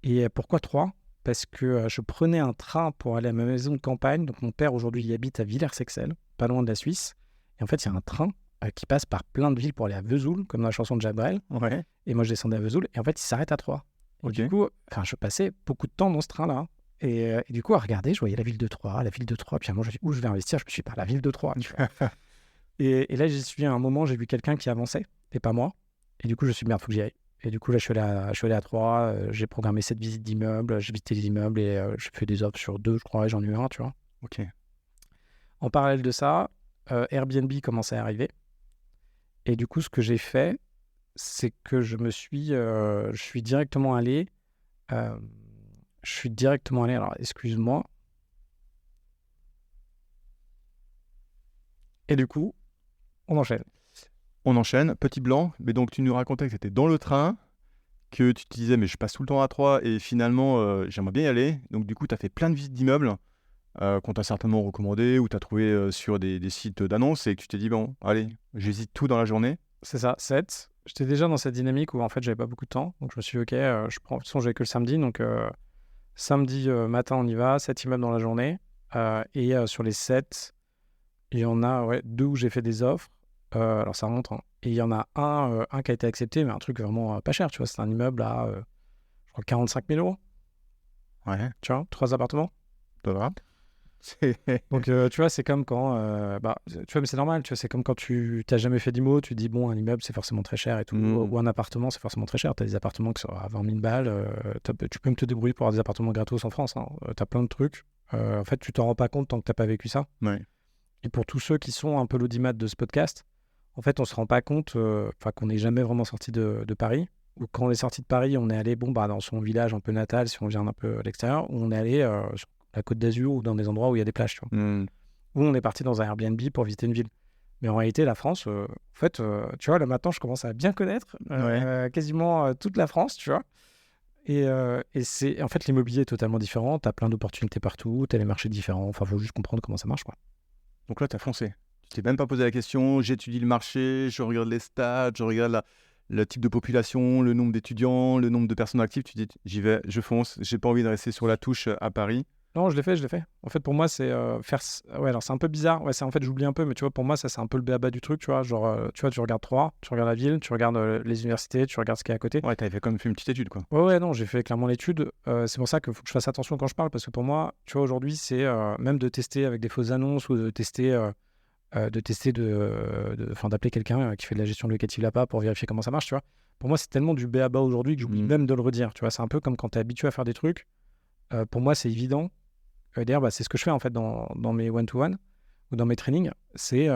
Et pourquoi 3? Parce que je prenais un train pour aller à ma maison de campagne. Donc, mon père, aujourd'hui, il habite à Villers-Sexel, pas loin de la Suisse. Et en fait, il y a un train qui passe par plein de villes pour aller à Vesoul, comme dans la chanson de Jacques Brel. Ouais. Et moi, je descendais à Vesoul. Et en fait, il s'arrête à 3. Et du coup, je passais beaucoup de temps dans ce train-là. Et du coup, à regarder, je voyais la ville de Troyes. Puis à un moment, je me suis dit, où je vais investir? Je me suis dit, par la ville de Troyes. Tu vois. et là, j'y suis à un moment, j'ai vu quelqu'un qui avançait, et pas moi. Et du coup, je me suis dit, merde, faut que j'y aille. Et du coup, là, je suis allé à Troyes. J'ai programmé 7 visites d'immeubles. J'ai visité les immeubles et j'ai fait des offres sur 2, je crois. Et j'en ai eu un, tu vois. Ok. En parallèle de ça, Airbnb commençait à arriver. Et du coup, ce que j'ai fait, c'est que je suis directement allé. Alors excuse-moi. Et du coup, on enchaîne. On enchaîne. Petit blanc. Mais donc, tu nous racontais que tu étais dans le train, que tu te disais, mais je passe tout le temps à 3 et finalement, j'aimerais bien y aller. Donc, du coup, tu as fait plein de visites d'immeubles qu'on t'a certainement recommandé ou tu as trouvé sur des sites d'annonces et que tu t'es dit, bon, allez, j'hésite tout dans la journée. C'est ça, 7. J'étais déjà dans cette dynamique où en fait, j'avais pas beaucoup de temps. Donc, je me suis dit, ok, je prends. De toute façon, j'avais que le samedi. Donc, samedi matin, on y va. 7 immeubles dans la journée. Et sur les 7, il y en a 2 où j'ai fait des offres. Alors, ça remonte. Hein. Et il y en a un qui a été accepté, mais un truc vraiment pas cher. Tu vois, c'est un immeuble à, je crois, 45 000 euros. Ouais, Tu vois, 3 appartements. ça va. Donc, tu vois, c'est comme quand. Tu vois, mais c'est normal. Tu vois, c'est comme quand tu n'as jamais fait d'IMO, tu dis, bon, un immeuble, c'est forcément très cher et tout. Ou un appartement, c'est forcément très cher. Tu as des appartements qui sont à 20 000 balles. Tu peux même te débrouiller pour avoir des appartements gratos en France. Hein. Tu as plein de trucs. En fait, tu t'en rends pas compte tant que tu n'as pas vécu ça. Ouais. Et pour tous ceux qui sont un peu l'audimat de ce podcast, en fait, on se rend pas compte qu'on n'est jamais vraiment sorti de Paris. Ou quand on est sorti de Paris, on est allé dans son village un peu natal, si on vient un peu à l'extérieur, ou on est allé sur la Côte d'Azur ou dans des endroits où il y a des plages. Tu vois. Ou on est parti dans un Airbnb pour visiter une ville. Mais en réalité, la France, en fait, tu vois, là maintenant, je commence à bien connaître quasiment toute la France, tu vois. Et c'est en fait, l'immobilier est totalement différent. Tu as plein d'opportunités partout, tu as les marchés différents. Enfin, il faut juste comprendre comment ça marche, quoi. Donc là, tu as foncé. Tu t'es même pas posé la question, j'étudie le marché, je regarde les stats, je regarde le type de population, le nombre d'étudiants, le nombre de personnes actives. Tu dis, j'y vais, je fonce, j'ai pas envie de rester sur la touche à Paris. Non, je l'ai fait. En fait, pour moi, c'est faire. Ouais, alors c'est un peu bizarre. Ouais, c'est en fait, j'oublie un peu, mais tu vois, pour moi, ça, c'est un peu le b.a.-ba du truc, tu vois. Genre, tu vois, tu regardes Troyes, tu regardes la ville, tu regardes les universités, tu regardes ce qui est à côté. Ouais, t'avais fait comme une petite étude, quoi. Ouais, non, j'ai fait clairement l'étude. C'est pour ça qu'il faut que je fasse attention quand je parle, parce que pour moi, tu vois, aujourd'hui, c'est même de tester avec des fausses annonces ou de tester, d'appeler quelqu'un qui fait de la gestion locative là-bas pour vérifier comment ça marche, tu vois. Pour moi, c'est tellement du b.a.-ba aujourd'hui que j'oublie même de le redire, tu vois. C'est un peu comme quand tu es habitué à faire des trucs. Pour moi, c'est évident. D'ailleurs, c'est ce que je fais en fait dans mes one-to-one ou dans mes trainings. C'est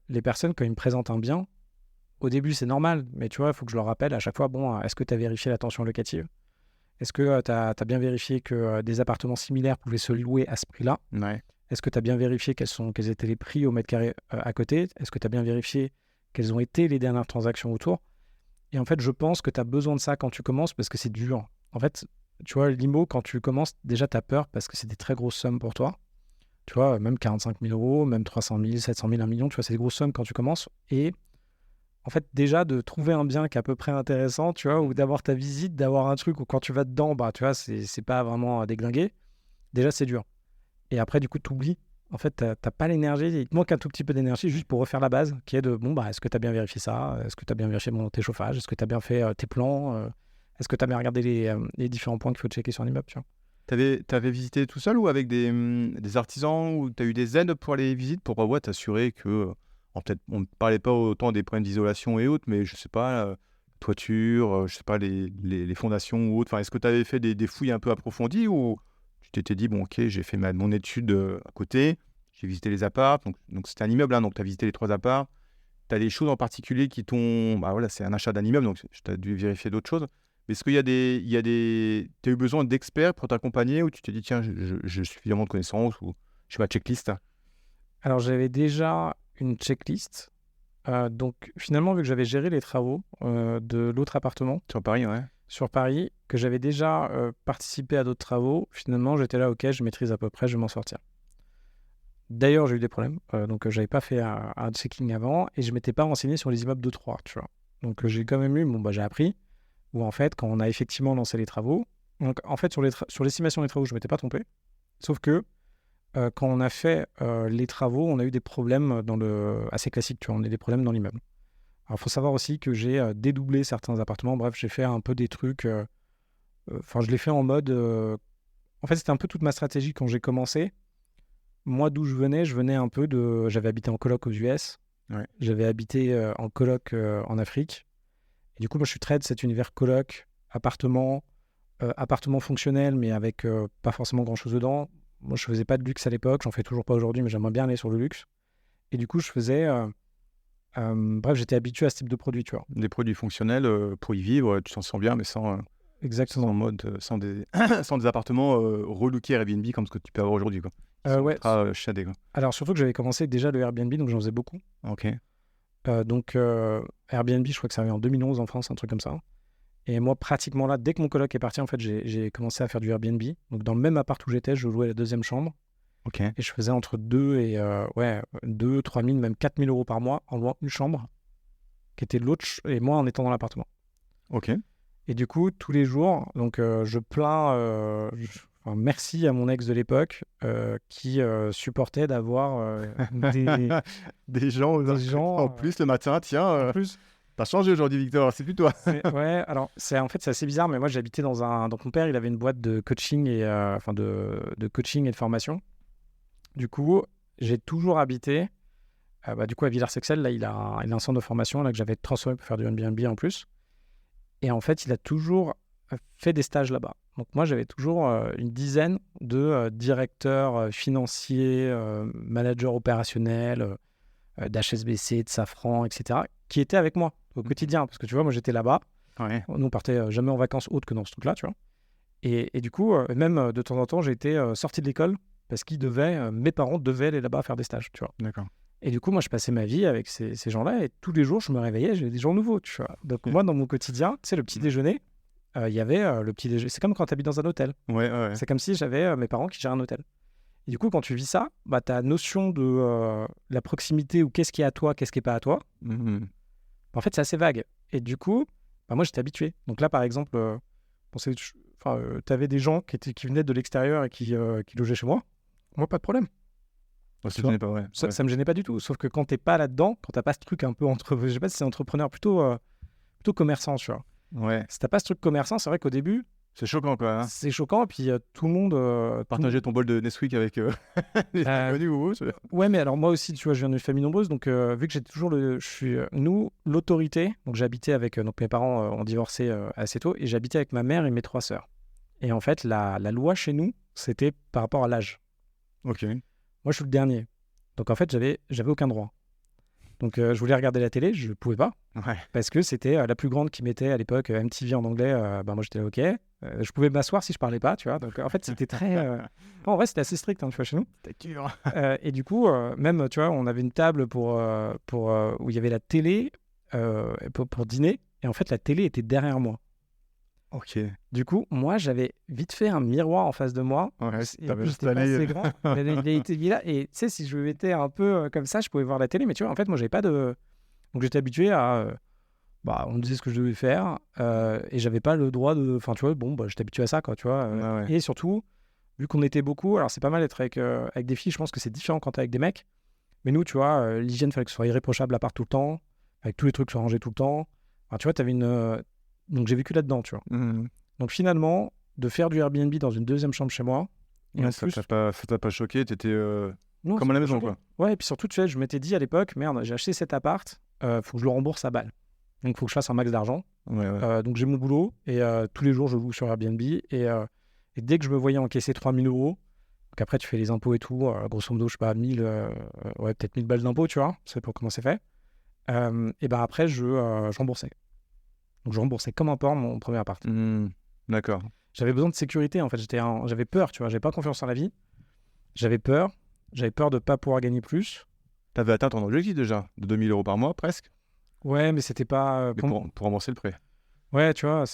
les personnes, quand ils me présentent un bien, au début, c'est normal, mais tu vois, il faut que je leur rappelle à chaque fois, bon, est-ce que tu as vérifié la tension locative ? Est-ce que tu as bien vérifié que des appartements similaires pouvaient se louer à ce prix-là ? Ouais. Est-ce que tu as bien vérifié quels étaient les prix au mètre carré à côté ? Est-ce que tu as bien vérifié quelles ont été les dernières transactions autour ? Et en fait, je pense que tu as besoin de ça quand tu commences parce que c'est dur. En fait, tu vois, l'IMO, quand tu commences, déjà, tu as peur parce que c'est des très grosses sommes pour toi. Tu vois, même 45 000 euros, même 300 000, 700 000, 1 million, tu vois, c'est des grosses sommes quand tu commences. Et en fait, déjà, de trouver un bien qui est à peu près intéressant, tu vois, ou d'avoir ta visite, d'avoir un truc où quand tu vas dedans, tu vois, c'est pas vraiment déglingué. Déjà, c'est dur. Et après, du coup, tu oublies. En fait, t'as pas l'énergie, il te manque un tout petit peu d'énergie juste pour refaire la base, qui est de, est-ce que tu as bien vérifié ça ? Est-ce que tu as bien vérifié tes chauffages ? Est-ce que tu as bien fait tes plans ? Est-ce que tu as bien regardé les différents points qu'il faut checker sur un immeuble, tu vois ? T'avais visité tout seul ou avec des artisans ou t'as eu des aides pour les visites pour t'assurer que, peut-être on ne parlait pas autant des problèmes d'isolation et autres, mais je sais pas, toiture, je sais pas, les fondations ou autres. Enfin, est-ce que tu avais fait des fouilles un peu approfondies ou tu t'étais dit, bon, ok, j'ai fait mon étude à côté, j'ai visité les apparts, donc c'était un immeuble, hein, donc tu as visité les 3 apparts. Tu as des choses en particulier qui t'ont... c'est un achat d'un immeuble, donc tu as dû vérifier d'autres choses. Mais est-ce qu'il y a des... Tu as eu besoin d'experts pour t'accompagner ou tu t'es dit, tiens, j'ai suffisamment de connaissances ou je sais pas, checklist? Alors, j'avais déjà une checklist. Donc, finalement, vu que j'avais géré les travaux de l'autre appartement Sur Paris, ouais. sur Paris, que j'avais déjà participé à d'autres travaux, finalement, j'étais là, ok, je maîtrise à peu près, je vais m'en sortir. D'ailleurs, j'ai eu des problèmes, donc j'avais pas fait un checking avant et je m'étais pas renseigné sur les immeubles de 3, tu vois. Donc j'ai quand même eu, j'ai appris, où en fait, quand on a effectivement lancé les travaux, donc en fait, sur l'estimation des travaux, je m'étais pas trompé, sauf que quand on a fait les travaux, on a eu des problèmes assez classiques, tu vois, on a eu des problèmes dans l'immeuble. Alors, il faut savoir aussi que j'ai dédoublé certains appartements, bref, j'ai fait un peu des trucs, je l'ai fait en mode, en fait, c'était un peu toute ma stratégie quand j'ai commencé. Moi, d'où je venais un peu de... J'avais habité en coloc aux US, j'avais habité en coloc en Afrique. Et du coup, moi, je suis très de cet univers coloc, appartement fonctionnel, mais avec pas forcément grand-chose dedans. moi, je faisais pas de luxe à l'époque, j'en fais toujours pas aujourd'hui, mais j'aimerais bien aller sur le luxe. Et du coup, je faisais... bref, j'étais habitué à ce type de produit, tu vois. Des produits fonctionnels pour y vivre, tu t'en sens bien, mais sans Exactement. mode, sans des appartements relookés Airbnb comme ce que tu peux avoir aujourd'hui, quoi. Ils sont Ouais. ultra shadés, quoi. Alors, surtout que j'avais commencé déjà le Airbnb, donc j'en faisais beaucoup. Ok. Donc, Airbnb, je crois que ça arrivé en 2011 en France, un truc comme ça. Et moi, pratiquement là, dès que mon coloc est parti, en fait, j'ai commencé à faire du Airbnb. Donc, dans le même appart où j'étais, je louais la deuxième chambre. Ok. Et je faisais entre 2 et 3 000, même 4 000 euros par mois en louant une chambre qui était de l'autre et moi en étant dans l'appartement. Ok. Et du coup, tous les jours, donc je plains, enfin, merci à mon ex de l'époque qui supportait d'avoir Des gens, en plus le matin, tiens, en plus. t'as changé aujourd'hui, Victor, c'est plus toi. Ouais, alors en fait c'est assez bizarre, mais moi j'habitais donc mon père il avait une boîte de coaching et enfin de coaching et de formation. Du coup, j'ai toujours habité du coup à Villars-Sexcel, là il a un centre de formation là que j'avais transformé pour faire du Airbnb en plus. Et en fait, il a toujours fait des stages là-bas. Donc moi, j'avais toujours une dizaine de directeurs financiers, managers opérationnels, d'HSBC, de Safran, etc., qui étaient avec moi au quotidien. Parce que tu vois, moi, j'étais là-bas. Ouais. Nous, on partait jamais en vacances autres que dans ce truc-là, tu vois. Et du coup, même de temps en temps, j'ai été sorti de l'école parce mes parents devaient aller là-bas faire des stages, tu vois. D'accord. Et du coup, moi, je passais ma vie avec ces gens-là et tous les jours, je me réveillais, j'avais des gens nouveaux, tu vois. Donc, moi, dans mon quotidien, tu sais, le petit déjeuner, il y avait le petit déjeuner. C'est comme quand tu habites dans un hôtel. Ouais. C'est comme si j'avais mes parents qui gèrent un hôtel. Et du coup, quand tu vis ça, bah, ta notion de la proximité ou qu'est-ce qui est à toi, qu'est-ce qui n'est pas à toi, en fait, c'est assez vague. Et du coup, bah, moi, j'étais habitué. Donc là, par exemple, tu avais des gens qui venaient de l'extérieur et qui logeaient chez moi. Moi, pas de problème. Ça te gênait pas, ouais. Ça me gênait pas du tout. Sauf que quand t'es pas là-dedans, quand t'as pas ce truc un peu je sais pas si c'est entrepreneur, plutôt commerçant, tu vois. Ouais. Si t'as pas ce truc commerçant, c'est vrai qu'au début, C'est choquant, quoi. Hein. c'est choquant. Et puis tout le monde. Partager ton bol de Nesquik avec les inconnus ou autre. Ouais, mais alors moi aussi, tu vois, je viens d'une famille nombreuse. Donc, vu que j'ai toujours nous, l'autorité. Donc, j'habitais avec. Donc, mes parents ont divorcé assez tôt. Et j'habitais avec ma mère et mes 3 sœurs. Et en fait, la loi chez nous, c'était par rapport à l'âge. Ok. Moi, je suis le dernier. Donc, en fait, j'avais aucun droit. Donc, je voulais regarder la télé, je ne pouvais pas. Ouais. Parce que c'était la plus grande qui mettait à l'époque MTV en anglais. Moi, j'étais OK. Je pouvais m'asseour si je parlais pas, tu vois. Donc, en fait, c'était très... En vrai, c'était assez strict, hein, tu vois, chez nous. C'était dur. Et du coup, même, tu vois, on avait une table où il y avait la télé pour dîner. Et en fait, la télé était derrière moi. Ok. Du coup, moi, j'avais vite fait un miroir en face de moi. Ouais, Et en plus, j'étais pas assez grand. Il était mis là. Et tu sais, si je me mettais un peu comme ça, je pouvais voir la télé. Mais tu vois, en fait, moi, j'avais pas de... Donc, j'étais habitué à... on me disait ce que je devais faire. Et j'avais pas le droit de... Enfin, tu vois, j'étais habitué à ça, quoi, tu vois. Ouais. Et surtout, vu qu'on était beaucoup... Alors, c'est pas mal d'être avec des filles. Je pense que c'est différent quand t'es avec des mecs. Mais nous, tu vois, l'hygiène, fallait que ce soit irréprochable à part tout le temps. Avec tous les trucs soient rangés tout le temps. Enfin, tu vois, t'avais une... Donc, j'ai vécu là-dedans, tu vois. Donc, finalement, de faire du Airbnb dans une deuxième chambre chez moi... Et en ça plus... t'a pas choqué, t'étais Non, comme à la ça maison, m'a choqué. quoi. Ouais, et puis surtout, tu sais, je m'étais dit à l'époque, merde, j'ai acheté cet appart, faut que je le rembourse à balle. Donc, faut que je fasse un max d'argent. Ouais. Donc, j'ai mon boulot et tous les jours, je loue sur Airbnb. Et dès que je me voyais encaisser 3 000 euros, donc après, tu fais les impôts et tout, grosso modo, je sais pas, peut-être 1000 balles d'impôts, tu vois, c'est pour comment c'est fait. Et ben après, je remboursais. Donc, je remboursais comme un porc mon premier appart. D'accord. J'avais besoin de sécurité, en fait. J'avais peur, tu vois. J'avais pas confiance en la vie. J'avais peur de ne pas pouvoir gagner plus. T'avais atteint ton objectif déjà, de 2000 euros par mois, presque. Ouais, mais c'était pas... Mais pour rembourser le prêt. Ouais, tu vois,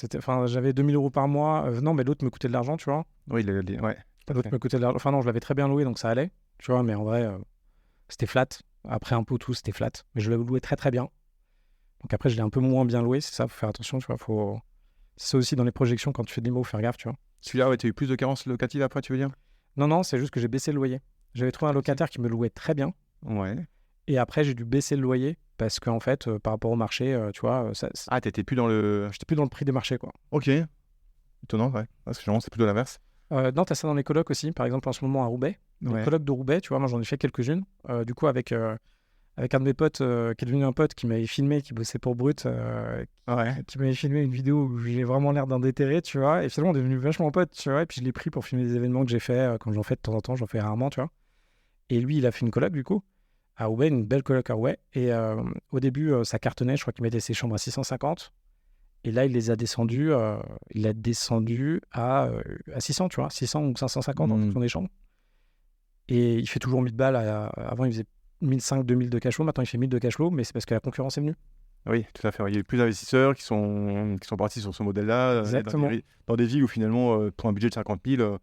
j'avais 2000 euros par mois. Non, mais l'autre me coûtait de l'argent, tu vois. Oui, ouais. L'autre me coûtait de l'argent. Enfin, non, je l'avais très bien loué, donc ça allait. Tu vois, mais en vrai, c'était flat. Après impôt, tout, c'était flat. Mais je l'avais loué très, très bien. Donc après, je l'ai un peu moins bien loué, c'est ça, faut faire attention, tu vois. C'est ça aussi dans les projections, quand tu fais de l'IMO, faut faire gaffe, tu vois. Celui-là, ouais, t'as eu plus de carences locatives après, tu veux dire? Non, c'est juste que j'ai baissé le loyer. J'avais trouvé un locataire qui me louait très bien. Ouais. Et après, j'ai dû baisser le loyer parce qu'en fait, par rapport au marché, tu vois, Ah, t'étais plus dans le... j'étais plus dans le prix des marchés, quoi. Ok. Étonnant, ouais. Parce que généralement, c'est plutôt l'inverse. Non, t'as ça dans les colocs aussi. Par exemple, en ce moment à Roubaix. Les colocs de Roubaix, tu vois, moi j'en ai fait quelques-unes. Du coup, avec avec un de mes potes, qui est devenu un pote, qui m'avait filmé, qui bossait pour Brut, qui m'avait filmé une vidéo où j'ai vraiment l'air d'un déterré, tu vois. Et finalement, on est devenu vachement potes, tu vois. Et puis je l'ai pris pour filmer des événements que j'ai fait, quand j'en fais de temps en temps, j'en fais rarement, tu vois. Et lui, il a fait une coloc, du coup, à Roubaix, une belle coloc à Roubaix. Et au début, ça cartonnait, je crois qu'il mettait ses chambres à 650. Et là, il a descendu à 600, tu vois, 600 ou 550 en fonction des chambres. Et il fait toujours 1000 balles. Avant, il faisait 1500, 2000 de cash flow. Maintenant, il fait 1000 de cash flow, mais c'est parce que la concurrence est venue. Oui, tout à fait. Il y a eu plus d'investisseurs qui sont partis sur ce modèle-là. Exactement. Dans des villes où finalement, pour un budget de 50 000,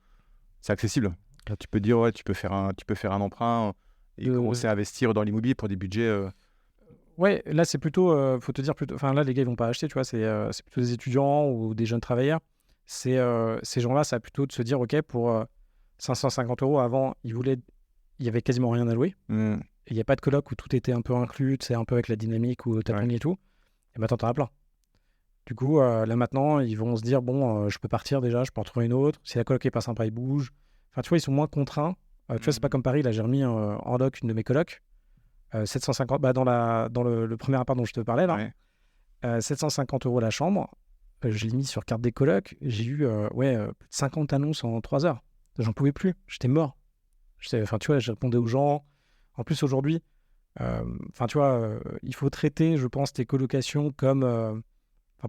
c'est accessible. Là, tu peux dire, ouais, tu peux faire un emprunt et commencer à investir dans l'immobilier pour des budgets. Ouais, là, c'est plutôt, faut te dire plutôt. Enfin, là, les gars, ils vont pas acheter, tu vois. C'est plutôt des étudiants ou des jeunes travailleurs. Ces gens-là, ça a plutôt de se dire, OK, pour 550 € avant, il y avait quasiment rien à louer. Il n'y a pas de coloc où tout était un peu inclus, c'est un peu avec la dynamique ou t'as et tout. Et maintenant, t'en as plein. Du coup, là maintenant, ils vont se dire, bon, je peux partir déjà, je peux en trouver une autre. Si la coloc est pas sympa, ils bougent. Enfin, tu vois, ils sont moins contraints. Tu vois, c'est pas comme Paris. Là, j'ai remis en loc une de mes colocs. 750, dans le premier appart dont je te parlais, là. 750 € la chambre. Je l'ai mis sur carte des colocs. J'ai eu plus de 50 annonces en 3 heures. J'en pouvais plus. J'étais mort. Enfin, tu vois, je répondais aux gens. En plus, aujourd'hui, tu vois, il faut traiter, je pense, tes colocations comme...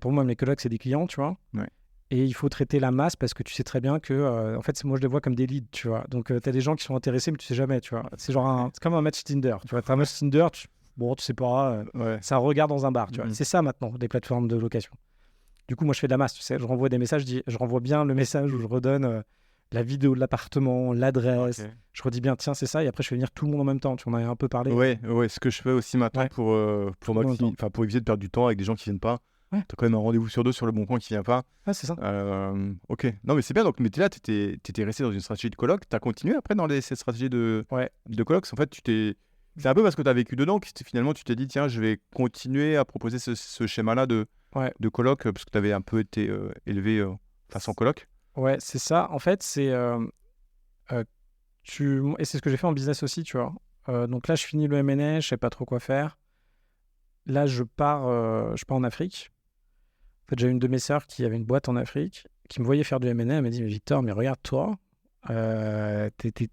pour moi, mes colocs, c'est des clients, tu vois. Ouais. Et il faut traiter la masse parce que tu sais très bien que... en fait, moi, je les vois comme des leads, tu vois. Donc, tu as des gens qui sont intéressés, mais tu sais jamais, tu vois. C'est c'est comme un match Tinder. Tu vois, tu as un match Tinder, tu sais pas, c'est un regard dans un bar, tu vois. C'est ça, maintenant, des plateformes de location. Du coup, moi, je fais de la masse, tu sais. Je renvoie des messages, je renvoie bien le message où je redonne... la vidéo de l'appartement, l'adresse. Okay. Je redis bien, tiens, c'est ça. Et après, je fais venir tout le monde en même temps. Tu en as un peu parlé. Ouais, ce que je fais aussi maintenant pour éviter de perdre du temps avec des gens qui viennent pas. Tu as quand même un rendez-vous sur 2 sur le bon coin qui vient pas. Ouais, c'est ça. Ok. Non, mais c'est bien. Donc, mais là, tu étais resté dans une stratégie de coloc. Tu as continué après dans ces stratégies de coloc. En fait, c'est un peu parce que tu as vécu dedans que finalement, tu t'es dit, tiens, je vais continuer à proposer ce schéma-là de coloc parce que tu avais un peu été élevé façon coloc. Ouais, c'est ça. En fait, c'est et c'est ce que j'ai fait en business aussi, tu vois. Donc là, je finis le M&A, je sais pas trop quoi faire. Là, je pars en Afrique. En fait, j'ai une de mes sœurs qui avait une boîte en Afrique, qui me voyait faire du M&A. Elle m'a dit, mais Victor, mais regarde-toi, t'es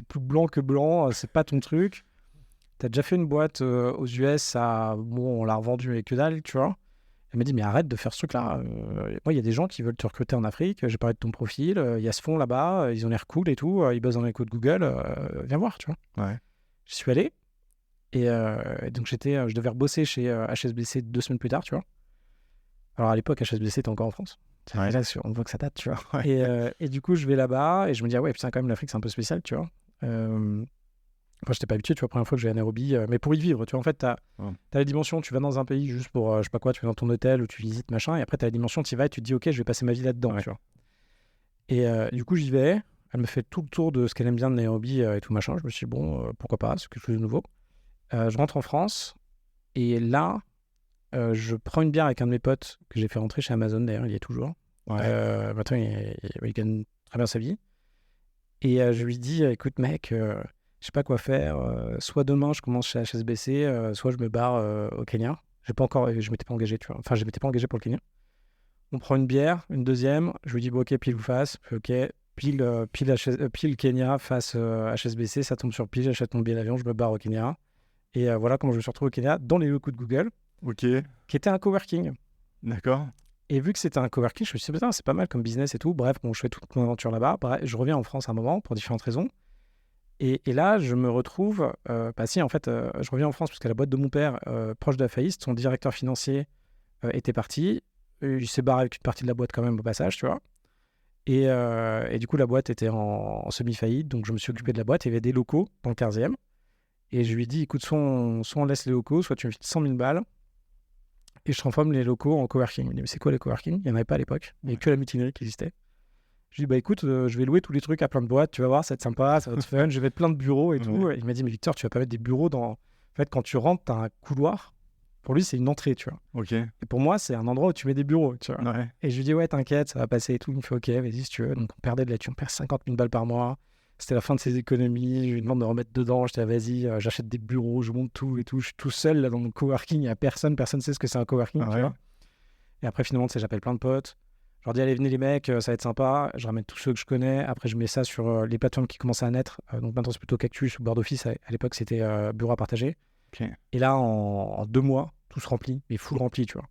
plus blanc que blanc, c'est pas ton truc. T'as déjà fait une boîte aux US, on l'a revendue avec que dalle, tu vois. Elle m'a dit, mais arrête de faire ce truc-là. Moi, il y a des gens qui veulent te recruter en Afrique. J'ai parlé de ton profil. Il y a ce fonds là-bas. Ils ont l'air cool et tout. Ils bossent dans les codes Google. Viens voir, tu vois. Ouais. Je suis allé. Et donc, je devais rebosser chez HSBC 2 semaines plus tard, tu vois. Alors, à l'époque, HSBC était encore en France. Ouais. Là, on voit que ça date, tu vois. Ouais. Et du coup, je vais là-bas. Et je me dis, ah ouais, putain, quand même, l'Afrique, c'est un peu spécial, tu vois. Enfin, je n'étais pas habitué, tu vois, la première fois que je vais à Nairobi, mais pour y vivre, tu vois, en fait, tu as la dimension, tu vas dans un pays juste pour, je sais pas quoi, tu vas dans ton hôtel ou tu visites, machin, et après, tu as la dimension, tu y vas et tu te dis, ok, je vais passer ma vie là-dedans, tu vois. Et du coup, j'y vais, elle me fait tout le tour de ce qu'elle aime bien de Nairobi et tout, machin, je me suis dit, bon, pourquoi pas, c'est quelque chose de nouveau. Je rentre en France, et là, je prends une bière avec un de mes potes que j'ai fait rentrer chez Amazon, d'ailleurs, il y est toujours. Maintenant, il gagne très bien sa vie. Et je lui dis, écoute, mec... je sais pas quoi faire. Soit demain, je commence chez HSBC, soit je me barre au Kenya. Je m'étais pas engagé, tu vois. Enfin, je m'étais pas engagé pour le Kenya. On prend une bière, une deuxième. Je lui dis, bon, ok, pile ou face. Ok, pile Kenya face HSBC. Ça tombe sur pile. J'achète mon billet d'avion, je me barre au Kenya. Et voilà comment je me suis retrouvé au Kenya, dans les locaux de Google. Ok. Qui était un coworking. D'accord. Et vu que c'était un coworking, je me suis dit, putain, c'est pas mal comme business et tout. Bref, bon, je fais toute mon aventure là-bas. Bref, je reviens en France à un moment pour différentes raisons. Et là, je me retrouve... je reviens en France parce que la boîte de mon père, proche de la faillite, son directeur financier était parti. Il s'est barré avec une partie de la boîte quand même au passage, tu vois. Et du coup, la boîte était en semi-faillite, donc je me suis occupé de la boîte. Il y avait des locaux dans le 15e. Et je lui ai dit, écoute, soit on laisse les locaux, soit tu me files 100 000 balles. Et je transforme les locaux en coworking. Il me dit, mais c'est quoi les coworking ? Il n'y en avait pas à l'époque. Il n'y avait que la mutinerie qui existait. Je lui ai dit, bah écoute, je vais louer tous les trucs à plein de boîtes, tu vas voir, ça va être sympa, ça va être fun, je vais mettre plein de bureaux et tout. Et il m'a dit, mais Victor, tu vas pas mettre des bureaux dans... En fait, quand tu rentres, tu as un couloir. Pour lui, c'est une entrée, tu vois. Ok. Et pour moi, c'est un endroit où tu mets des bureaux, tu vois. Ouais. Et je lui dis, ouais, t'inquiète, ça va passer et tout. Il me fait, ok, vas-y, si tu veux. Donc, on perdait de la thune, on perd 50 000 balles par mois. C'était la fin de ses économies. Je lui demande de remettre dedans. J'étais vas-y, j'achète des bureaux, je monte tout et tout. Je suis tout seul là dans mon coworking. Il n'y a personne. Personne ne sait ce que c'est un coworking. Tu vois. Et après, finalement, j'appelle plein de potes. Je leur dis, allez, venez les mecs, ça va être sympa. Je ramène tous ceux que je connais. Après, je mets ça sur les plateformes qui commencent à naître. Donc maintenant, c'est plutôt Cactus ou Board Office. À l'époque, c'était bureau à partager. Ok. Et là, en 2 mois, tout se remplit, mais full rempli, tu vois.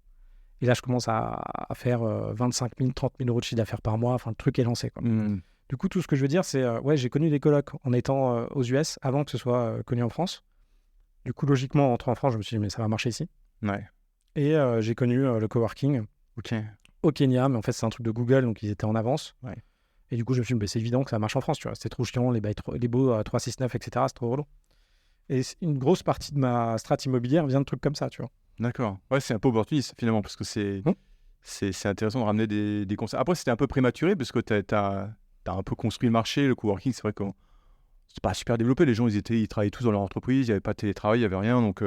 Et là, je commence à faire 25 000, 30 000 euros de chiffre d'affaires par mois. Enfin, le truc est lancé, quoi. Du coup, tout ce que je veux dire, c'est ouais, j'ai connu des colocs en étant aux US avant que ce soit connu en France. Du coup, logiquement, en entrant en France, je me suis dit, mais ça va marcher ici. Ouais. Et j'ai connu le coworking Ok. au Kenya, mais en fait, c'est un truc de Google, donc ils étaient en avance. Ouais. Et du coup, je me suis dit, c'est évident que ça marche en France, tu vois. C'était trop chiant, les beaux 369, etc. C'est trop relou. Et une grosse partie de ma strate immobilière vient de trucs comme ça, tu vois. D'accord. Ouais, c'est un peu opportuniste finalement, parce que c'est intéressant de ramener des conseils. Après, c'était un peu prématuré, parce que t'as un peu construit le marché. Le coworking, c'est vrai que c'est pas super développé. Les gens, ils travaillaient tous dans leur entreprise, il n'y avait pas de télétravail, il n'y avait rien. Donc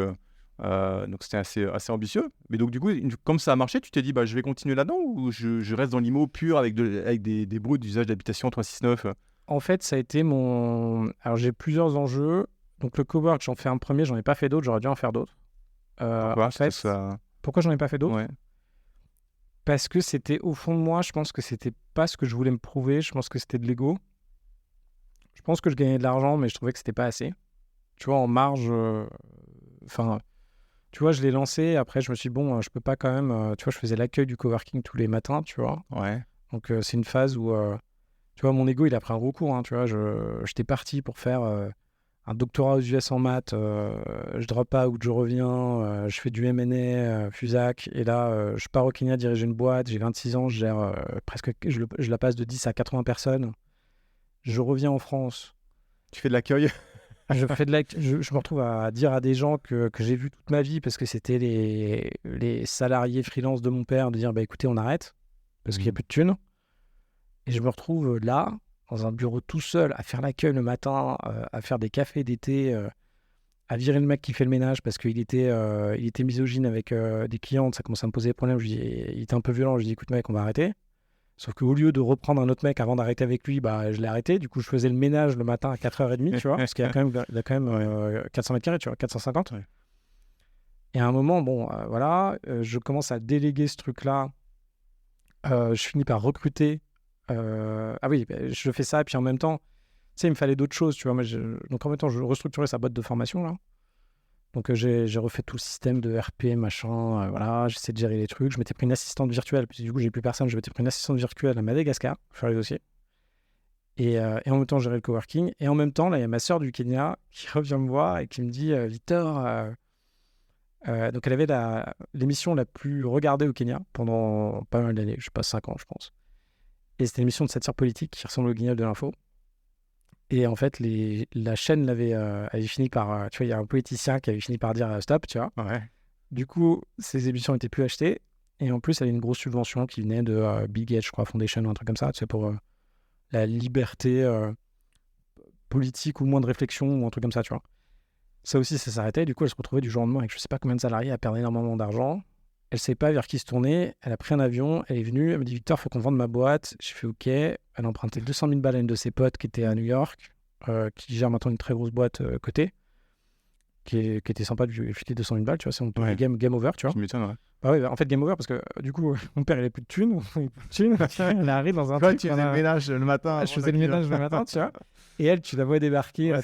c'était assez ambitieux. Mais donc, du coup, comme ça a marché, tu t'es dit, bah, je vais continuer là-dedans, ou je reste dans l'IMO pur avec des bruits d'usage d'habitation 369 En fait, ça a été mon... Alors, j'ai plusieurs enjeux. Donc, le cowork, j'en fais un premier, j'en ai pas fait d'autres, j'aurais dû en faire d'autres. Pourquoi En fait, pourquoi j'en ai pas fait d'autres? Ouais. Parce que c'était, au fond de moi, je pense que c'était pas ce que je voulais me prouver, je pense que c'était de l'ego. Je pense que je gagnais de l'argent, mais je trouvais que c'était pas assez. Tu vois, en marge... Enfin, tu vois, je l'ai lancé, après, je me suis dit, bon, je peux pas quand même... tu vois, je faisais l'accueil du coworking tous les matins, tu vois. Ouais. Donc, c'est une phase où... tu vois, mon ego, il a pris un gros coup, hein, tu vois. J'étais parti pour faire un doctorat aux US en maths. Je drop out, je reviens. Je fais du M&A, Fusac. Et là, je pars au Kenya diriger une boîte. J'ai 26 ans, je gère presque... Je la passe de 10 à 80 personnes. Je reviens en France. Tu fais de l'accueil. Je me retrouve à dire à des gens que j'ai vus toute ma vie parce que c'était les salariés freelance de mon père de dire bah écoutez, on arrête parce qu'il n'y a plus de thunes. Et je me retrouve là, dans un bureau tout seul, à faire l'accueil le matin, à faire des cafés d'été, à virer le mec qui fait le ménage parce qu'il était misogyne avec des clientes. Ça commençait à me poser des problèmes. Il était un peu violent. Je lui dis écoute mec, on va arrêter. Sauf qu'au lieu de reprendre un autre mec avant d'arrêter avec lui, bah, je l'ai arrêté. Du coup, je faisais le ménage le matin à 4h30, tu vois, parce qu'il y a quand même 400 mètres carrés, tu vois, 450. Ouais. Et à un moment, bon, voilà, je commence à déléguer ce truc-là. Je finis par recruter. Ah oui, bah, je fais ça, et puis en même temps, tu sais, il me fallait d'autres choses, tu vois. Donc en même temps, je restructurais sa boîte de formation, là. Donc j'ai refait tout le système de RP, machin, voilà, j'essaie de gérer les trucs. Je m'étais pris une assistante virtuelle, puis du coup j'ai plus personne, je m'étais pris une assistante virtuelle à Madagascar pour faire les dossiers. Et en même temps, je gérais le coworking. Et en même temps, là, il y a ma sœur du Kenya qui revient me voir et qui me dit Victor, donc elle avait l'émission la plus regardée au Kenya pendant pas mal d'années, je sais pas, 5 ans, je pense. Et c'était une émission de satire politique qui ressemble au Guignol de l'info. Et en fait, la chaîne avait fini par... tu vois, il y a un politicien qui avait fini par dire stop, tu vois. Ouais. Du coup, ces émissions n'étaient plus achetées. Et en plus, elle avait une grosse subvention qui venait de Bill Gates, je crois, Foundation ou un truc comme ça, tu sais, pour la liberté politique ou moins de réflexion ou un truc comme ça, tu vois. Ça aussi, ça s'arrêtait. Du coup, elle se retrouvait du jour au lendemain avec je sais pas combien de salariés à perdre énormément d'argent. Elle sait pas vers qui se tourner. Elle a pris un avion, elle est venue, elle me dit Victor, faut qu'on vende ma boîte. J'ai fait OK. Elle a emprunté 200 000 balles à une de ses potes qui était à New York, qui gère maintenant une très grosse boîte côté, qui était sympa de lui filer 200 000 balles, tu vois. C'est mon game over, tu vois. Tu m'étonnes, ouais. Bah oui, en fait, game over parce que du coup, mon père, il avait plus de thunes. Elle arrive dans un Toi, truc. tu faisais le ménage le matin. Je faisais le ménage le matin, tu vois. Et elle, tu la vois débarquer.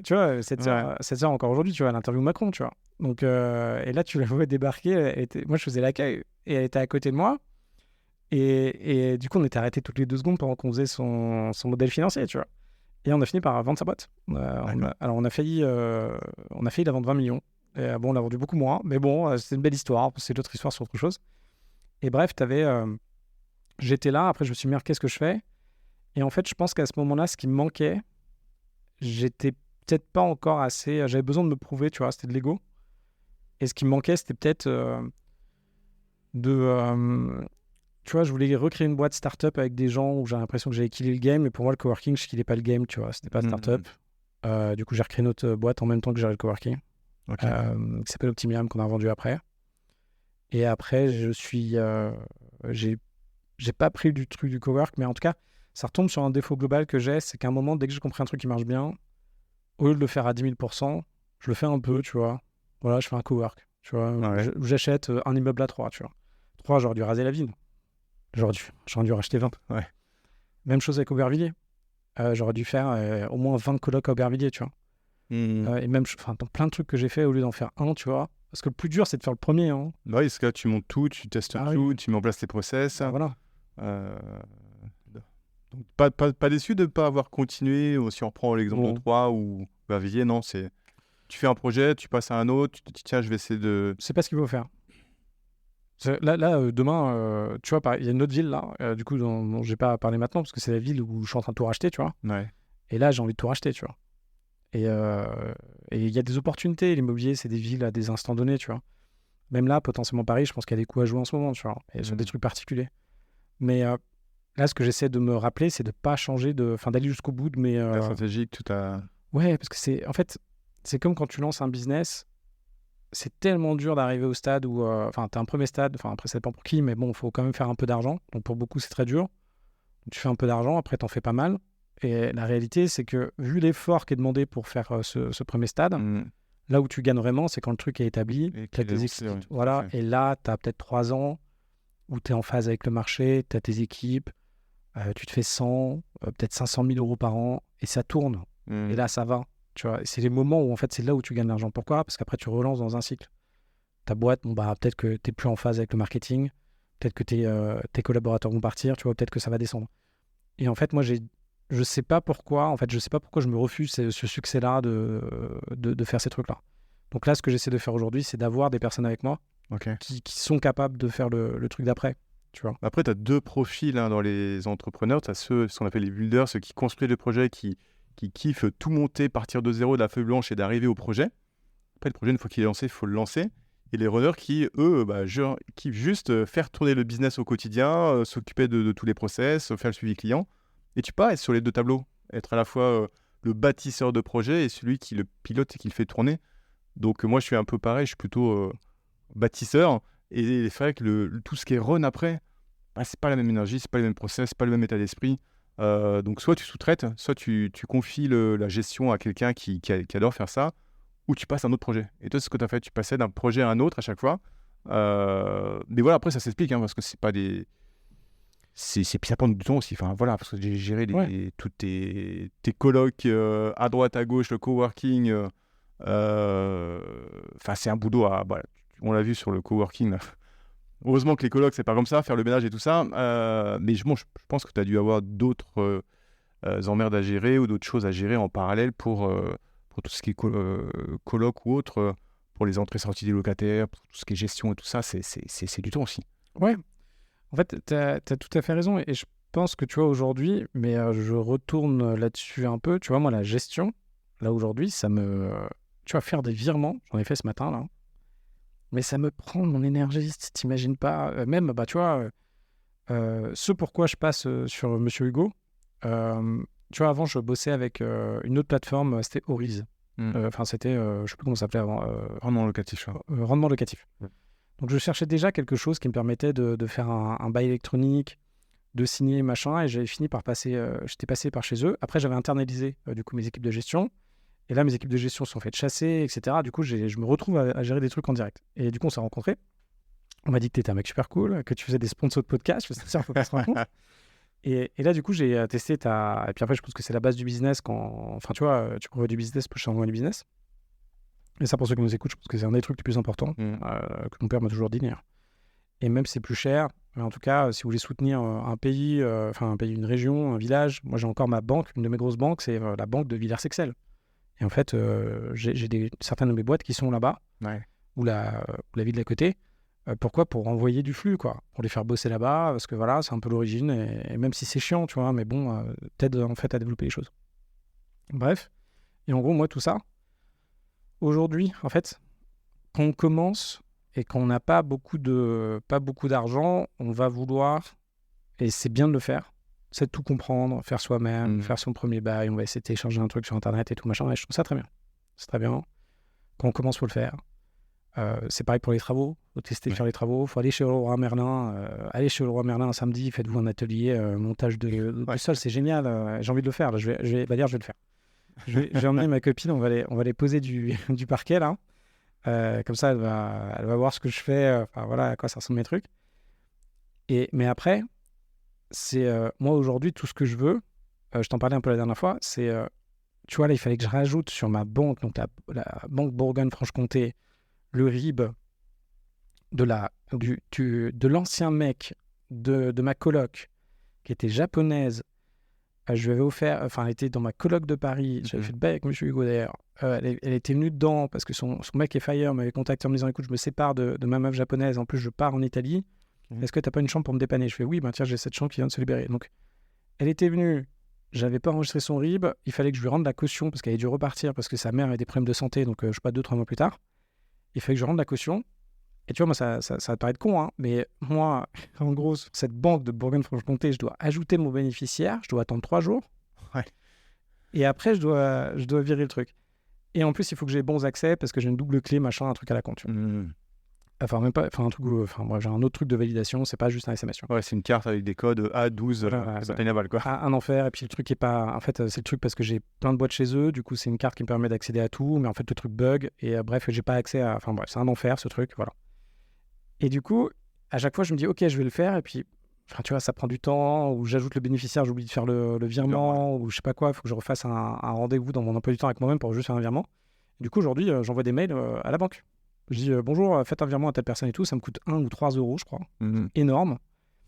Tu vois, cette sœur encore aujourd'hui, tu vois, elle interview Macron, tu vois. Donc, et là, tu la vois débarquer. Moi, je faisais l'accueil et elle était à côté de moi. Et du coup, on était arrêtés toutes les 2 secondes pendant qu'on faisait son modèle financier, tu vois. Et on a fini par vendre sa boîte. Alors, on a failli la vendre 20 millions. Et, bon, on l'a vendu beaucoup moins. Mais bon, c'est une belle histoire. C'est d'autres histoires sur autre chose. Et bref, j'étais là. Après, je me suis dit, merde, qu'est-ce que je fais? Et en fait, je pense qu'à ce moment-là, ce qui me manquait, j'étais peut-être pas encore assez... J'avais besoin de me prouver, tu vois, c'était de l'ego. Et ce qui me manquait, c'était peut-être tu vois, je voulais recréer une boîte start-up avec des gens où j'ai l'impression que j'avais killé le game. Et pour moi, le coworking, je killais pas le game, tu vois. C'était pas start-up. Du coup, j'ai recréé notre boîte en même temps que j'ai le coworking. Okay. Qui s'appelle Optimium, qu'on a revendu après. Et après, j'ai pas pris du truc du cowork, mais en tout cas, ça retombe sur un défaut global que j'ai, c'est qu'à un moment, dès que j'ai compris un truc qui marche bien, au lieu de le faire à 10 000%, je le fais un peu, tu vois. Voilà, je fais un cowork, tu vois. Ouais. J'achète un immeuble à 3, tu vois. 3, j'aurais dû raser la ville. J'aurais dû racheter 20. Ouais. Même chose avec Aubervilliers. J'aurais dû faire au moins 20 colocs à Aubervilliers, tu vois. Et même, dans plein de trucs que j'ai fait, au lieu d'en faire un, tu vois. Parce que le plus dur, c'est de faire le premier. Hein. Bah oui, parce que là, tu montes tout, tu testes Ah tout, oui. tu mets en place les process. Bah, voilà. Euh, Donc, pas déçu de ne pas avoir continué, ou si on reprend l'exemple Bon. de 3 ou Villiers, non, c'est tu fais un projet, tu passes à un autre, tu te dis tiens, je vais essayer de. C'est pas ce qu'il faut faire. Là, demain, tu vois, il y a une autre ville, là, du coup, dont j'ai pas parlé maintenant, parce que c'est la ville où je suis en train de tout racheter, tu vois. Ouais. Et là, j'ai envie de tout racheter, tu vois. Et il y a des opportunités. L'immobilier, c'est des villes à des instants donnés, tu vois. Même là, potentiellement Paris, je pense qu'il y a des coups à jouer en ce moment, tu vois, et sur des trucs particuliers. Mais là, ce que j'essaie de me rappeler, c'est de pas changer d'aller jusqu'au bout de mes. La stratégique, tout à. Ouais, parce que en fait, c'est comme quand tu lances un business. C'est tellement dur d'arriver au stade où, t'as un premier stade, après ça dépend pour qui, mais bon, il faut quand même faire un peu d'argent. Donc pour beaucoup, c'est très dur. Tu fais un peu d'argent, après t'en fais pas mal. Et la réalité, c'est que vu l'effort qui est demandé pour faire ce premier stade, là où tu gagnes vraiment, c'est quand le truc est établi, Et tu as qu'il est tes lancé, équipes, ouais, tout à voilà, fait. et là, tu as peut-être 3 ans où tu es en phase avec le marché, tu as tes équipes, tu te fais 100, peut-être 500 000 euros par an, et ça tourne. Et là, ça va. Tu vois, et c'est les moments où, en fait, c'est là où tu gagnes de l'argent. Pourquoi ? Parce qu'après, tu relances dans un cycle. Ta boîte, peut-être que tu n'es plus en phase avec le marketing, peut-être que tes collaborateurs vont partir, tu vois, peut-être que ça va descendre. Et en fait, moi, je sais pas pourquoi je me refuse ce succès-là de faire ces trucs-là. Donc là, ce que j'essaie de faire aujourd'hui, c'est d'avoir des personnes avec moi Ok. qui sont capables de faire le truc d'après, tu vois. Après, tu as deux profils dans les entrepreneurs. Tu as ce qu'on appelle les builders, ceux qui construisent le projet, qui kiffent tout monter, partir de zéro, de la feuille blanche et d'arriver au projet. Après, le projet, une fois qu'il est lancé, il faut le lancer. Et les runners qui, eux, kiffent juste faire tourner le business au quotidien, s'occuper de tous les process, faire le suivi client. Et tu peux pas être sur les deux tableaux, être à la fois le bâtisseur de projet et celui qui le pilote et qui le fait tourner. Donc moi, je suis un peu pareil, je suis plutôt bâtisseur. Et c'est vrai que tout ce qui est run après, c'est pas la même énergie, c'est pas les mêmes process, c'est pas le même état d'esprit. Donc soit tu sous-traites, soit tu confies la gestion à quelqu'un qui adore faire ça, ou tu passes à un autre projet. Et toi, c'est ce que tu as fait, tu passais d'un projet à un autre à chaque fois. Mais voilà, après, ça s'explique, parce que c'est pas des... ça prend du temps aussi. Enfin, voilà, parce que j'ai géré toutes tes colocs à droite, à gauche, le coworking. C'est un boulot voilà, on l'a vu sur le coworking. Heureusement que les colocs, c'est pas comme ça, faire le ménage et tout ça. Mais je pense que tu as dû avoir d'autres emmerdes à gérer ou d'autres choses à gérer en parallèle pour tout ce qui est coloc ou autre, pour les entrées-sorties des locataires, pour tout ce qui est gestion et tout ça, c'est du temps aussi. Ouais. En fait, tu as tout à fait raison. Et je pense que, tu vois, aujourd'hui, mais je retourne là-dessus un peu, tu vois, moi, la gestion, là, aujourd'hui, tu vois, faire des virements, j'en ai fait ce matin, là, mais ça me prend mon énergie, t'imagines pas. Même, tu vois, ce pourquoi je passe sur Monsieur Hugo, tu vois, avant, je bossais avec une autre plateforme, c'était Oriz. C'était, je sais plus comment ça s'appelait avant. Rendement locatif. Rendement locatif. Donc, je cherchais déjà quelque chose qui me permettait de faire un bail électronique, de signer, machin, et j'avais fini par j'étais passé par chez eux. Après, j'avais internalisé, du coup, mes équipes de gestion. Et là, mes équipes de gestion se sont faites chasser, etc. Du coup, je me retrouve à gérer des trucs en direct. Et du coup, on s'est rencontrés. On m'a dit que tu étais un mec super cool, que tu faisais des sponsors de podcast. Je me suis dit, tiens, faut qu'on se rencontre. Et là, du coup, j'ai testé Et puis après, je pense que c'est la base du business Enfin, tu vois, tu prévois du business pour changer du business. Et ça, pour ceux qui nous écoutent, je pense que c'est un des trucs les plus importants que mon père m'a toujours dit. Et même si c'est plus cher, mais en tout cas, si vous voulez soutenir un pays, une région, un village, moi, j'ai encore ma banque, une de mes grosses banques, c'est la banque de Villers-Sexel. Et en fait, j'ai certaines de mes boîtes qui sont là-bas, ou la ville d'à côté. Pourquoi ? Pour envoyer du flux, quoi. Pour les faire bosser là-bas, parce que voilà, c'est un peu l'origine. Et même si c'est chiant, tu vois, mais bon, t'aide en fait à développer les choses. Bref. Et en gros, moi, tout ça, aujourd'hui, en fait, quand on commence et qu'on n'a pas beaucoup d'argent, on va vouloir, et c'est bien de le faire, c'est de tout comprendre, faire soi-même, faire son premier bail, on va essayer de télécharger un truc sur Internet et tout, machin, et je trouve ça très bien. C'est très bien. Quand on commence, il faut le faire. C'est pareil pour les travaux. Il faut tester, faire les travaux. Il faut aller chez Leroy Merlin. Allez chez Leroy Merlin un samedi, faites-vous un atelier montage de sol. C'est génial. J'ai envie de le faire. Là, je vais le faire. Je vais emmener ma copine. On va aller poser du parquet là. Comme ça, elle va voir ce que je fais. Voilà à quoi ça ressemble mes trucs. Mais après, c'est moi aujourd'hui, tout ce que je veux, je t'en parlais un peu la dernière fois, c'est, tu vois, là, il fallait que je rajoute sur ma banque, donc la banque Bourgogne-Franche-Comté, le RIB de l'ancien mec de ma coloc, qui était japonaise. Je lui avais offert, elle était dans ma coloc de Paris, j'avais fait le bail avec M. Hugo d'ailleurs. Elle était venue dedans parce que son mec est fire, m'avait contacté en me disant écoute, je me sépare de ma meuf japonaise, en plus je pars en Italie. Est-ce que t'as pas une chambre pour me dépanner? Je fais oui, tiens, j'ai cette chambre qui vient de se libérer. Donc, elle était venue, j'avais pas enregistré son RIB, il fallait que je lui rende la caution parce qu'elle avait dû repartir parce que sa mère avait des problèmes de santé, donc je sais pas, 2-3 mois plus tard. Il fallait que je rende la caution. Et tu vois, moi, ça va te paraître con, hein, mais moi, en gros, sur cette banque de Bourgogne-Franche-Comté, je dois ajouter mon bénéficiaire, je dois attendre 3 jours. Ouais. Et après, je dois virer le truc. Et en plus, il faut que j'ai bons accès parce que j'ai une double clé, machin, un truc à la con, tu vois. Bref, j'ai un autre truc de validation, c'est pas juste un SMS. Ouais, c'est une carte avec des codes A12, Naval, quoi. Un enfer, et puis le truc est pas. En fait, c'est le truc parce que j'ai plein de boîtes chez eux, du coup, c'est une carte qui me permet d'accéder à tout, mais en fait, le truc bug, et bref, j'ai pas accès à. Enfin, bref, c'est un enfer, ce truc, voilà. Et du coup, à chaque fois, je me dis, ok, je vais le faire, et puis, tu vois, ça prend du temps, ou j'ajoute le bénéficiaire, j'oublie de faire le virement, ou je sais pas quoi, il faut que je refasse un rendez-vous dans mon emploi du temps avec moi-même pour juste faire un virement. Et du coup, aujourd'hui, j'envoie des mails à la banque. Je dis bonjour, faites un virement à telle personne et tout, ça me coûte 1 ou 3 euros, je crois. Énorme.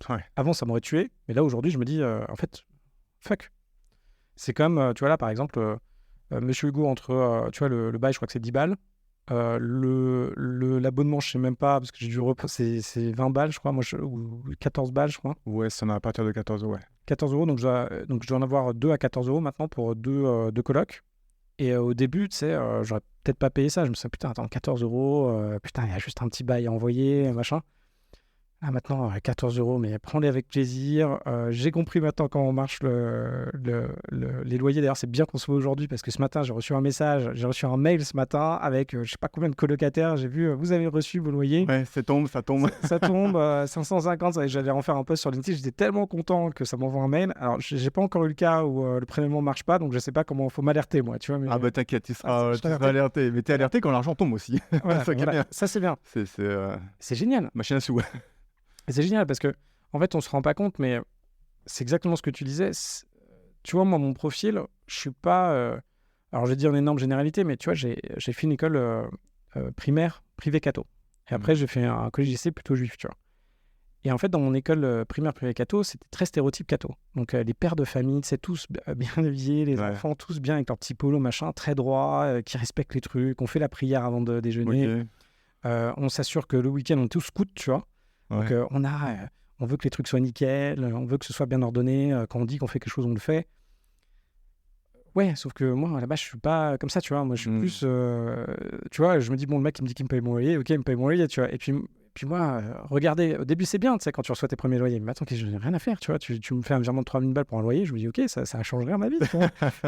Ouais. Avant, ça m'aurait tué, mais là, aujourd'hui, je me dis, en fait, fuck. C'est comme, tu vois, là, par exemple, Monsieur Hugo, entre, tu vois, le bail, je crois que c'est 10 balles. L'abonnement, je sais même pas, parce que j'ai dû c'est 20 balles, je crois, ou 14 balles, je crois. Ouais, ça en a à partir de 14 euros, ouais. 14 euros, donc je dois en avoir 2 à 14 euros maintenant pour deux colocs. Et au début, tu sais, j'aurais peut-être pas payé ça. Je me suis dit, putain, attends, 14 euros, putain, il y a juste un petit bail à envoyer, machin. Ah, maintenant, 14 euros, mais prends-les avec plaisir. J'ai compris maintenant comment marche les loyers. D'ailleurs, c'est bien qu'on se voit aujourd'hui parce que ce matin, j'ai reçu un mail ce matin avec je sais pas combien de colocataires. J'ai vu, vous avez reçu vos loyers. Ouais, ça tombe. Ça tombe, 550. J'allais en faire un post sur LinkedIn. J'étais tellement content que ça m'envoie un mail. Alors, j'ai pas encore eu le cas où le prélèvement marche pas, donc je sais pas comment il faut m'alerter, moi. Tu vois, mais, ah, bah t'inquiète, tu seras alerté. Mais t'es alerté quand l'argent tombe aussi. Voilà, ça, c'est bien. C'est génial. Machine à sous. Et c'est génial parce que, en fait, on se rend pas compte, mais c'est exactement ce que tu disais. Tu vois, moi, mon profil, je suis pas. Alors, je vais dire une énorme généralité, mais tu vois, j'ai fait une école primaire privée catho. Et après, j'ai fait un collège lycée plutôt juif, tu vois. Et en fait, dans mon école primaire privée catho, c'était très stéréotype catho. Donc, les pères de famille, c'est tous bien habillés, les enfants tous bien avec leur petit polo, machin, très droit, qui respectent les trucs. On fait la prière avant de déjeuner. Okay. On s'assure que le week-end, on est tous scouts, tu vois. Donc, on veut que les trucs soient nickel, on veut que ce soit bien ordonné. Quand on dit qu'on fait quelque chose, on le fait. Ouais, sauf que moi, là-bas, je suis pas comme ça, tu vois. Moi, je suis plus... tu vois, je me dis, bon, le mec, il me dit qu'il me paye mon loyer. Ok, il me paye mon loyer, tu vois. Et puis moi, regardez, au début, c'est bien, tu sais, quand tu reçois tes premiers loyers. Mais attends, je n'ai rien à faire, tu vois. Tu me fais un virement de 3000 balles pour un loyer, je me dis, ok, ça change rien à ma vie.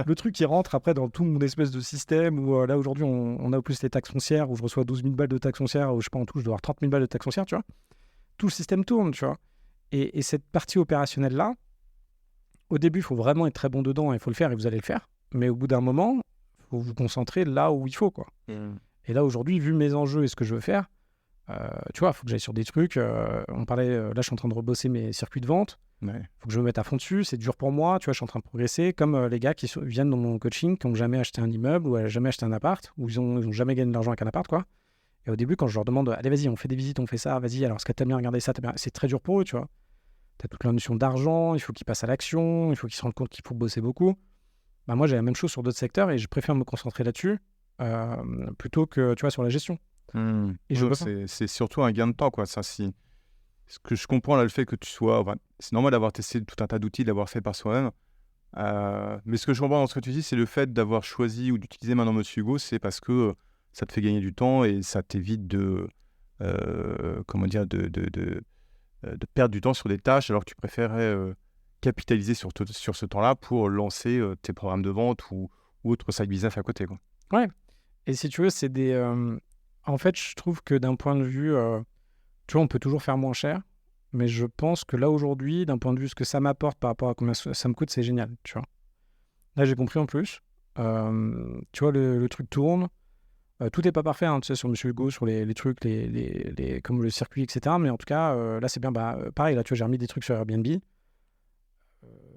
Le truc qui rentre après dans tout mon espèce de système où là, aujourd'hui, on a au plus les taxes foncières, où je reçois 12 000 balles de taxes foncières, où je sais pas, en tout, je dois avoir 30 000 balles de taxes foncières, tu vois. Tout le système tourne, tu vois. Et cette partie opérationnelle-là, au début, il faut vraiment être très bon dedans, il faut le faire et vous allez le faire. Mais au bout d'un moment, il faut vous concentrer là où il faut, quoi. Et là, aujourd'hui, vu mes enjeux et ce que je veux faire, tu vois, il faut que j'aille sur des trucs. On parlait, là, je suis en train de rebosser mes circuits de vente. Il faut que je me mette à fond dessus. C'est dur pour moi, tu vois, je suis en train de progresser. Comme les gars qui viennent dans mon coaching, qui n'ont jamais acheté un immeuble ou jamais acheté un appart, ou ils ont jamais gagné de l'argent avec un appart, quoi. Et au début, quand je leur demande, allez, vas-y, on fait des visites, on fait ça, vas-y, alors est-ce que t'aimes bien regarder ça, c'est très dur pour eux, tu vois. T'as toute la notion d'argent, il faut qu'ils passent à l'action, il faut qu'ils se rendent compte qu'il faut bosser beaucoup. Bah, moi, j'ai la même chose sur d'autres secteurs et je préfère me concentrer là-dessus plutôt que, tu vois, sur la gestion. Et c'est surtout un gain de temps, quoi. Ça, ce que je comprends, là, le fait que tu sois... Enfin, c'est normal d'avoir testé tout un tas d'outils, d'avoir fait par soi-même. Mais ce que je comprends dans ce que tu dis, c'est le fait d'avoir choisi ou d'utiliser maintenant Monsieur Hugo, c'est parce que ça te fait gagner du temps et ça t'évite de perdre du temps sur des tâches alors que tu préférais capitaliser sur ce temps-là pour lancer tes programmes de vente ou autre side business à côté, quoi. Ouais. Et si tu veux, c'est des... En fait, je trouve que d'un point de vue, tu vois, on peut toujours faire moins cher, mais je pense que là, aujourd'hui, d'un point de vue ce que ça m'apporte par rapport à combien ça me coûte, c'est génial, tu vois. Là, j'ai compris en plus. Tu vois, le truc tourne. Tout n'est pas parfait, hein, tu sais, sur Monsieur Hugo, sur les trucs, comme le circuit, etc. Mais en tout cas, là, c'est bien. Pareil, là, tu vois, j'ai remis des trucs sur Airbnb.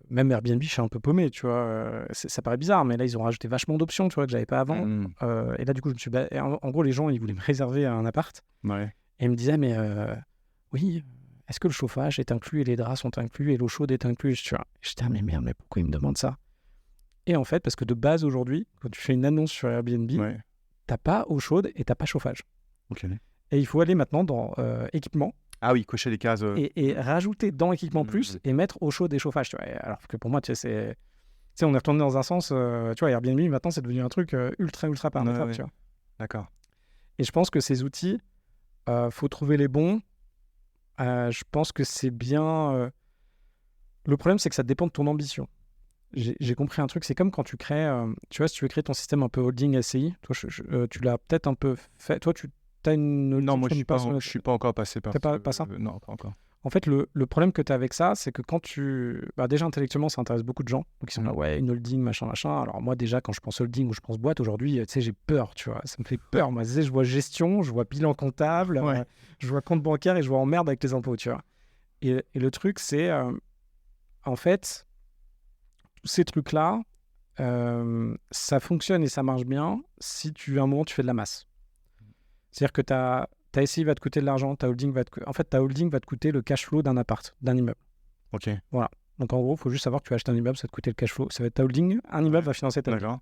Même Airbnb, je suis un peu paumé, tu vois. Ça paraît bizarre, mais là, ils ont rajouté vachement d'options, tu vois, que j'avais pas avant. Et là, du coup, je me suis... en gros, les gens, ils voulaient me réserver un appart. Ouais. Et ils me disaient, mais oui, est-ce que le chauffage est inclus et les draps sont inclus et l'eau chaude est incluse, tu vois. J'étais, ah, mais merde, mais pourquoi ils me demandent ça? Et en fait, parce que de base, aujourd'hui, quand tu fais une annonce sur Airbnb, Ouais. t'as pas eau chaude et t'as pas chauffage. Ok. Et il faut aller maintenant dans équipement Ah oui, cocher les cases. et rajouter dans équipement plus et mettre eau chaude et chauffage, tu vois. Alors que pour moi, tu sais, on est retourné dans un sens, tu vois, Airbnb, maintenant, c'est devenu un truc ultra paramétrable, tu vois. D'accord. Et je pense que ces outils, faut trouver les bons. Je pense que c'est bien... Le problème, c'est que ça dépend de ton ambition. J'ai compris un truc, c'est comme quand tu crées, tu vois, si tu veux créer ton système un peu holding SCI, toi, tu l'as peut-être un peu fait. Toi, tu as une... Non, moi, je suis pas encore passé par T'as pas ça non, pas encore. En fait, le problème que tu as avec ça, c'est que quand tu... déjà, intellectuellement, ça intéresse beaucoup de gens. Donc, ils sont là, ouais, une holding, machin. Alors, moi, déjà, quand je pense holding ou je pense boîte, aujourd'hui, tu sais, j'ai peur, tu vois. Ça me fait peur. Moi, tu sais, je vois gestion, je vois bilan comptable, je vois compte bancaire et je vois emmerde avec les impôts, tu vois. Et le truc, c'est... en fait, tous ces trucs-là, ça fonctionne et ça marche bien si à un moment, tu fais de la masse. C'est-à-dire que ta SCI va te coûter de l'argent, ta holding va te coûter le cash flow d'un appart, d'un immeuble. Ok. Voilà. Donc en gros, il faut juste savoir que tu vas acheter un immeuble, ça va te coûter le cash flow. Ça va être ta holding, un immeuble va financer ta holding. D'accord.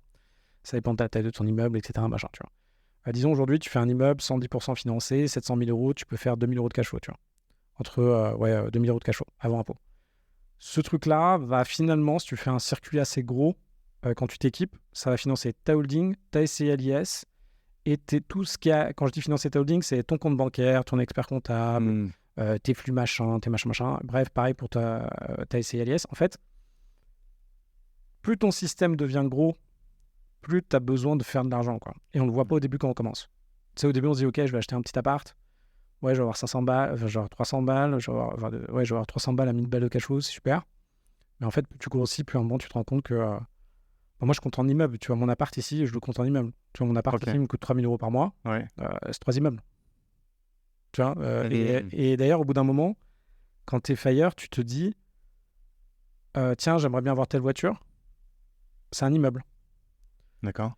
Ça dépend de la taille de ton immeuble, etc. Machin, tu vois. Disons aujourd'hui, tu fais un immeuble 110% financé, 700 000 euros, tu peux faire 2 000 euros de cash flow, tu vois. Entre 2 000 euros de cash flow avant impôt. Ce truc-là va finalement, si tu fais un circuit assez gros, quand tu t'équipes, ça va financer ta holding, ta SCI LIS, et tout ce qui a, quand je dis financer ta holding, c'est ton compte bancaire, ton expert comptable, tes flux machin, tes machin. Bref, pareil pour ta SCI LIS. En fait, plus ton système devient gros, plus tu as besoin de faire de l'argent, quoi. Et on le voit pas au début quand on commence. Tu sais, au début, on se dit, ok, je vais acheter un petit appart. Ouais, je vais avoir 500 balles, enfin, je vais avoir 300 balles, je vais avoir 300 balles à 1000 balles de cash flow, c'est super. Mais en fait, plus tu grossis, plus à un moment, tu te rends compte que... moi, je compte en immeuble. Tu vois, mon appart ici, je le compte en immeuble. Tu vois, mon appart ici me coûte 3 000 euros par mois. Ouais. C'est 3 immeubles. Tu vois, et d'ailleurs, au bout d'un moment, quand tu es fire, tu te dis tiens, j'aimerais bien avoir telle voiture. C'est un immeuble. D'accord.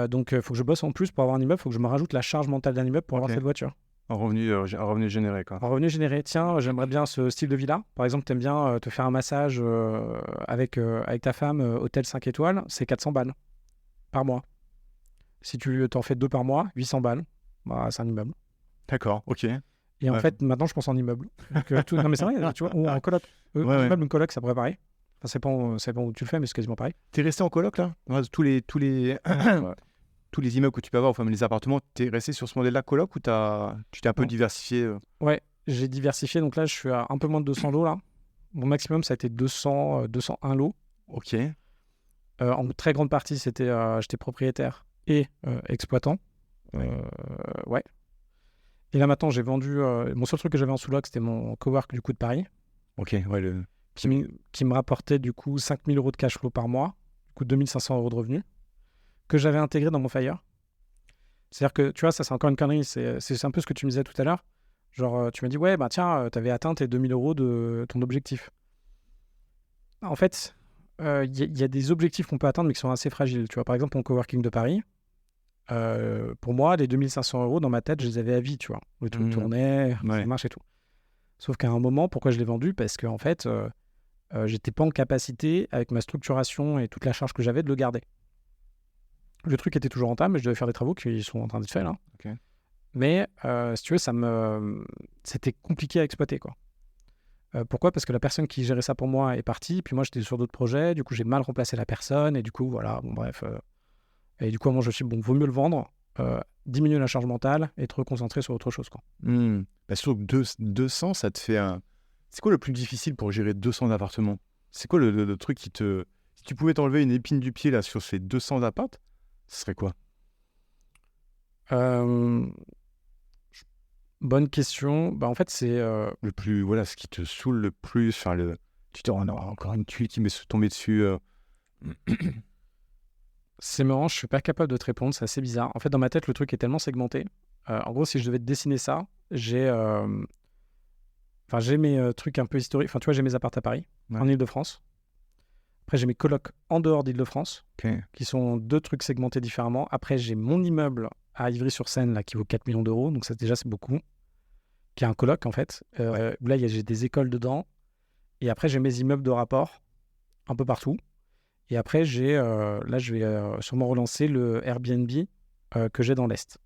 Donc, il faut que je bosse en plus pour avoir un immeuble. Il faut que je me rajoute la charge mentale d'un immeuble pour avoir cette voiture. Un revenu généré, quoi. Un revenu généré. Tiens, j'aimerais bien ce style de vie-là. Par exemple, tu aimes bien te faire un massage avec ta femme, hôtel 5 étoiles, c'est 400 balles par mois. Si tu t'en fais 2 par mois, 800 balles, c'est un immeuble. D'accord, ok. Et en fait, maintenant, je pense en immeuble. Donc, non, mais c'est vrai, tu vois, ou en coloc. Immeuble, une coloc, ça pourrait pareil. Enfin, c'est pas où tu le fais, mais c'est quasiment pareil. T'es resté en coloc, là? Tous les immeubles que tu peux avoir, enfin les appartements, t'es resté sur ce modèle-là coloc ou tu t'es un peu diversifié? Ouais, j'ai diversifié. Donc là, je suis à un peu moins de 200 lots, là. Mon maximum, ça a été 201 lots. Ok. En très grande partie, j'étais propriétaire et exploitant. Ouais. Et là, maintenant, j'ai vendu... mon seul truc que j'avais en sous-loc, c'était mon cowork du coup de Paris. Ok, ouais. Qui me rapportait du coup 5 000 euros de cash flow par mois, du coup 2 500 euros de revenus, que j'avais intégré dans mon Fire. C'est-à-dire que, tu vois, ça c'est encore une connerie, c'est un peu ce que tu me disais tout à l'heure. Genre, tu m'as dit, ouais, bah tiens, t'avais atteint tes 2 000 euros de ton objectif. En fait, y a des objectifs qu'on peut atteindre mais qui sont assez fragiles. Tu vois, par exemple, mon coworking de Paris, pour moi, les 2 500 euros dans ma tête, je les avais à vie, tu vois. Le truc tournait, ça marche et tout. Sauf qu'à un moment, pourquoi je l'ai vendu? Parce qu'en fait, j'étais pas en capacité, avec ma structuration et toute la charge que j'avais, de le garder. Le truc était toujours rentable, mais je devais faire des travaux qui sont en train d'être faits là. Okay. Mais si tu veux, c'était compliqué à exploiter, quoi. Pourquoi? Parce que la personne qui gérait ça pour moi est partie, puis moi j'étais sur d'autres projets, du coup j'ai mal remplacé la personne, et du coup voilà, bon bref. Et du coup, moi je me suis dit, bon, vaut mieux le vendre, diminuer la charge mentale et te reconcentrer sur autre chose, quoi. Bah, surtout que 200, ça te fait un... C'est quoi le plus difficile pour gérer 200 appartements? C'est quoi le truc qui te... Si tu pouvais t'enlever une épine du pied là sur ces 200 appartes, ce serait quoi? Bonne question. Bah, en fait, c'est Le plus, voilà, ce qui te saoule le plus, enfin, tu te dis, oh non, encore une tuile qui m'est tombée dessus. c'est marrant, je suis pas capable de te répondre, c'est assez bizarre. En fait, dans ma tête, le truc est tellement segmenté. En gros, si je devais te dessiner ça, j'ai mes trucs un peu historiques. Enfin, tu vois, j'ai mes apparts à Paris, Ouais. en Île-de-France. Après, j'ai mes colocs en dehors d'Île-de-France, Ok. qui sont 2 trucs segmentés différemment. Après, j'ai mon immeuble à Ivry-sur-Seine, là, qui vaut 4 millions d'euros. Donc ça, déjà, c'est beaucoup. Qui est un coloc, en fait. Où là, j'ai des écoles dedans. Et après, j'ai mes immeubles de rapport, un peu partout. Et après, là, je vais sûrement relancer le Airbnb que j'ai dans l'Est.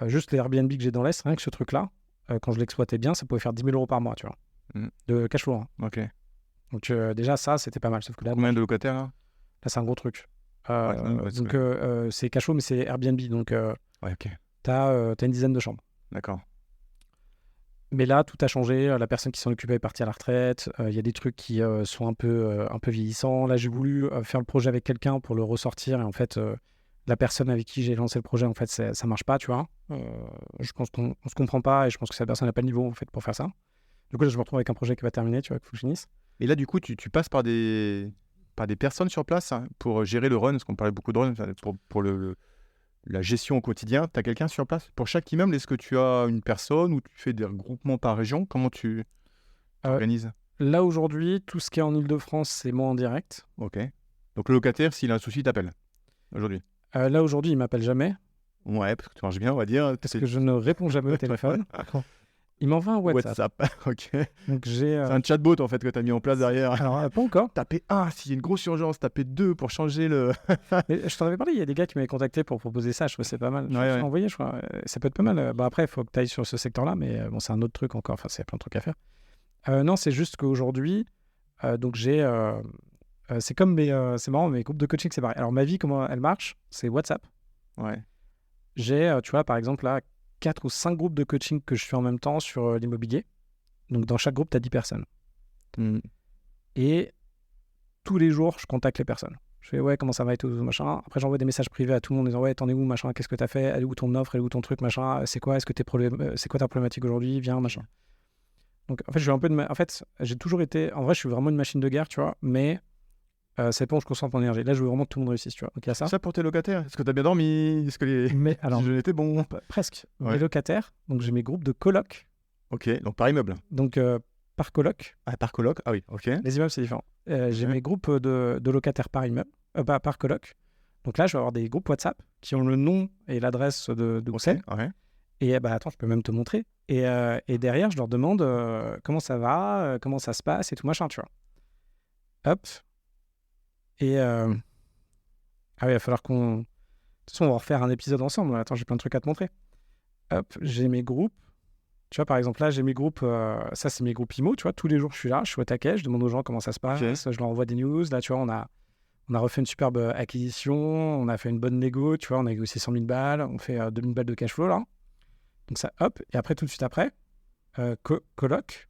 Juste les Airbnb que j'ai dans l'Est, rien que ce truc-là, quand je l'exploitais bien, ça pouvait faire 10 000 euros par mois, tu vois, de cash flow. Hein. Ok. Donc déjà, ça, c'était pas mal. Sauf que là, Combien de locataires là? c'est un gros truc. Ouais, Donc, c'est cash flow, mais c'est Airbnb. Donc, Ouais, ok. t'as une dizaine de chambres. D'accord. Mais là, tout a changé. La personne qui s'en occupait est partie à la retraite. Il y a des trucs qui sont un peu vieillissants. Là, j'ai voulu faire le projet avec quelqu'un pour le ressortir. Et en fait, la personne avec qui j'ai lancé le projet, en fait, ça marche pas, tu vois. Je pense qu'on se comprend pas et je pense que cette personne n'a pas le niveau, en fait, pour faire ça. Du coup, là, je me retrouve avec un projet qui va terminer, tu vois, qu'il faut que je finisse. Et là, du coup, tu passes par des personnes sur place hein, pour gérer le run, parce qu'on parlait beaucoup de run, enfin, pour la gestion au quotidien. Tu as quelqu'un sur place? Pour chaque immeuble, est-ce que tu as une personne ou tu fais des regroupements par région? Comment tu t'organises? Là, aujourd'hui, tout ce qui est en Île-de-France, c'est moi en direct. Ok. Donc le locataire, s'il a un souci, il t'appelle aujourd'hui? Là, aujourd'hui, il m'appelle jamais Ouais, parce que tu marches bien, on va dire. parce que je ne réponds jamais au téléphone. Il m'envoie un WhatsApp. Ok. Donc, j'ai... C'est un chatbot en fait que tu as mis en place derrière. Alors, pas encore. Tapez 1 s'il y a une grosse urgence, tapez 2 pour changer le. Mais je t'en avais parlé, il y a des gars qui m'avaient contacté pour proposer ça, je trouvais que c'est pas mal. Je Ouais, l'ai ouais. envoyé, je crois. Ça peut être pas mal. Bah, après, il faut que tu ailles sur ce secteur-là, mais bon, c'est un autre truc encore. Enfin, c'est plein de trucs à faire. Non, c'est juste qu'aujourd'hui, donc c'est comme c'est marrant, mes groupes de coaching, c'est pareil. Alors, ma vie, comment elle marche? C'est WhatsApp. Ouais. J'ai, tu vois, par exemple, là, 4 ou 5 groupes de coaching que je fais en même temps sur l'immobilier. Donc, dans chaque groupe, tu as 10 personnes. Et tous les jours, je contacte les personnes. Je fais, ouais, comment ça va et tout, machin. Après, j'envoie des messages privés à tout le monde en disant, ouais, t'en es où, machin, qu'est-ce que t'as fait, elle est où ton offre, elle est où ton truc, machin, c'est quoi, c'est quoi ta problématique aujourd'hui, viens, machin. Donc, en fait, en fait, j'ai toujours été, en vrai, je suis vraiment une machine de guerre, tu vois, mais c'est pas où je concentre mon énergie. Là, je veux vraiment que tout le monde réussisse, tu vois. Donc, il y a ça. Ça pour tes locataires? Est-ce que tu as bien dormi? Est-ce que les Mais alors, je étais bon? presque. Ouais. Mes locataires, donc j'ai mes groupes de colocs, Ok, donc par immeuble. donc par coloc. Ah, par coloc? Ah oui, ok. Les immeubles, c'est différent. J'ai Ouais. mes groupes de locataires par immeuble, par coloc. Donc là, je vais avoir des groupes WhatsApp qui ont le nom et l'adresse de où Ok, c'est. ouais. Et bah attends, je peux même te montrer. Et derrière, je leur demande comment ça va, comment ça se passe et tout machin, tu vois. Hop. Et ah oui, il va falloir qu'on... De toute façon, on va refaire un épisode ensemble. Attends, j'ai plein de trucs à te montrer. Hop, j'ai mes groupes. Tu vois, par exemple, là, j'ai mes groupes... ça, c'est mes groupes IMO, tu vois. Tous les jours, je suis là, je suis au taquet, je demande aux gens comment ça se passe. Ok. Je leur envoie des news. Là, tu vois, on a refait une superbe acquisition. On a fait une bonne négo, tu vois. On a négocié 100 000 balles. On fait 2000 balles de cash flow, là. Donc ça, hop. Et après, tout de suite après, coloc.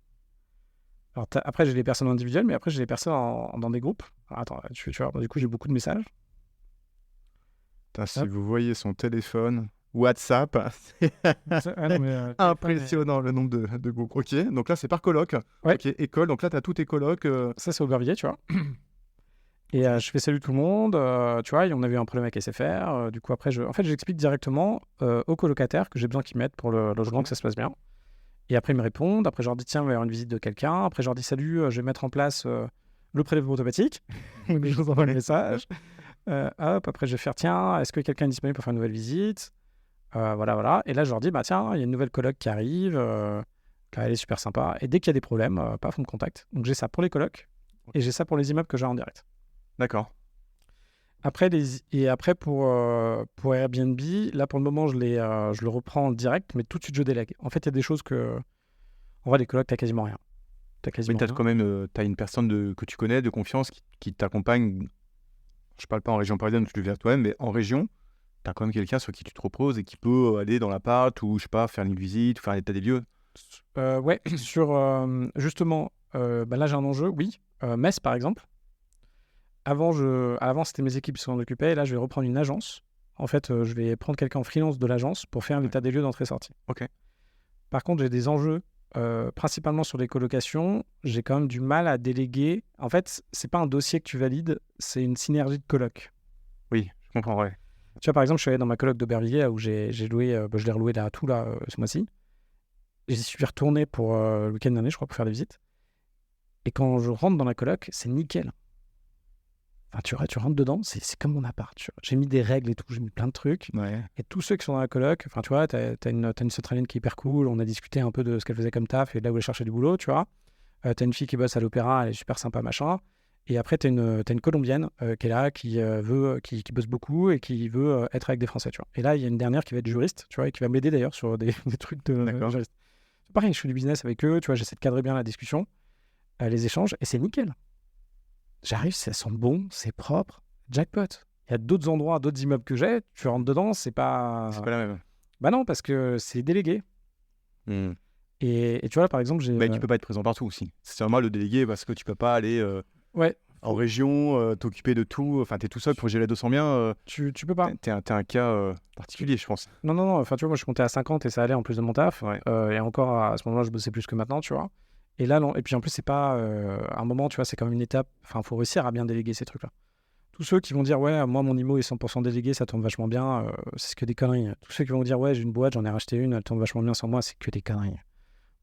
Alors, après, j'ai les personnes individuelles, mais après, j'ai les personnes dans des groupes. Alors, attends, tu vois, du coup, j'ai beaucoup de messages. Putain, si Hop. vous voyez son téléphone, WhatsApp, c'est Ah non, mais, impressionnant le nombre de groupes. Ok, donc là c'est par coloc. Ouais. Ok, école, donc là tu as tous tes colocs. Ça, c'est Aubervilliers, tu vois. Et je fais salut tout le monde, tu vois, et on avait un problème avec SFR. Du coup, après, j'explique directement aux colocataires que j'ai besoin qu'ils m'aident pour le logement, que ça se passe bien. Et après, ils me répondent. Après, je leur dis, tiens, il va y avoir une visite de quelqu'un. Après, je leur dis, salut, je vais mettre en place le prélèvement automatique. Donc, je vous envoie le message. Hop, après, je vais faire, tiens, est-ce que quelqu'un est disponible pour faire une nouvelle visite? Voilà. Et là, je leur dis, bah tiens, il y a une nouvelle coloc qui arrive. Elle est super sympa. Et dès qu'il y a des problèmes, paf, on me contacte. Donc, j'ai ça pour les colocs et j'ai ça pour les immeubles que j'ai en direct. D'accord. Après, pour Airbnb, là, pour le moment, je le reprends en direct, mais tout de suite, je délègue. En fait, il y a des choses que... En vrai, les colocs, t'as quasiment rien. Mais t'as quand même t'as une personne que tu connais, de confiance, qui t'accompagne. Je parle pas en région parisienne, tu le viens toi-même, mais en région, t'as quand même quelqu'un sur qui tu te reposes et qui peut aller dans l'appart ou, je sais pas, faire une visite, faire un état des lieux. Ouais, justement, bah là, j'ai un enjeu, oui. Metz, par exemple. Avant, c'était mes équipes qui s'en occupaient. Et là, je vais reprendre une agence. En fait, je vais prendre quelqu'un en freelance de l'agence pour faire l'état des lieux d'entrée-sortie. Ok. Par contre, j'ai des enjeux, principalement sur les colocations. J'ai quand même du mal à déléguer. En fait, c'est pas un dossier que tu valides, c'est une synergie de coloc. Oui, je comprends, ouais. Tu vois, par exemple, je suis allé dans ma coloc d'Aubervilliers là, où j'ai loué, je l'ai reloué là, à tout là, ce mois-ci. J'y suis retourné pour le week-end dernier, je crois, pour faire des visites. Et quand je rentre dans la coloc, c'est nickel. Enfin, tu rentres dedans, c'est comme mon appart. Tu vois. J'ai mis des règles et tout, j'ai mis plein de trucs. Ouais. Et tous ceux qui sont dans la coloc, enfin, tu vois, t'as une Australienne qui est hyper cool. On a discuté un peu de ce qu'elle faisait comme taf et de là où elle cherchait du boulot, tu vois. T'as une fille qui bosse à l'opéra, elle est super sympa, machin. Et après, t'as une Colombienne qui est là, qui bosse beaucoup et qui veut être avec des Français, tu vois. Et là, il y a une dernière qui va être juriste, tu vois, et qui va m'aider d'ailleurs sur des trucs de juriste. C'est pareil, je fais du business avec eux, tu vois, j'essaie de cadrer bien la discussion, les échanges, et c'est nickel. J'arrive, ça sent bon, c'est propre, jackpot. Il y a d'autres endroits, d'autres immeubles que j'ai, tu rentres dedans, c'est pas... C'est pas la même. Bah non, parce que c'est délégué. Et tu vois, là, par exemple, j'ai... Mais tu peux pas être présent partout aussi. C'est normal le délégué parce que tu peux pas aller Ouais. en région, t'occuper de tout. Enfin, t'es tout seul pour gérer 200 biens. Tu peux pas. T'es un cas particulier, je pense. Non. Enfin, tu vois, moi, je suis monté à 50 et ça allait en plus de mon taf. Ouais. Et encore, à ce moment-là, je bossais plus que maintenant, tu vois. Et là, non. Et puis en plus, c'est pas un moment, tu vois, c'est quand même une étape. Enfin, il faut réussir à bien déléguer ces trucs-là. Tous ceux qui vont dire, ouais, moi, mon IMO est 100% délégué, ça tourne vachement bien, c'est que des conneries. Tous ceux qui vont dire, ouais, j'ai une boîte, j'en ai racheté une, elle tourne vachement bien sans moi, c'est que des conneries.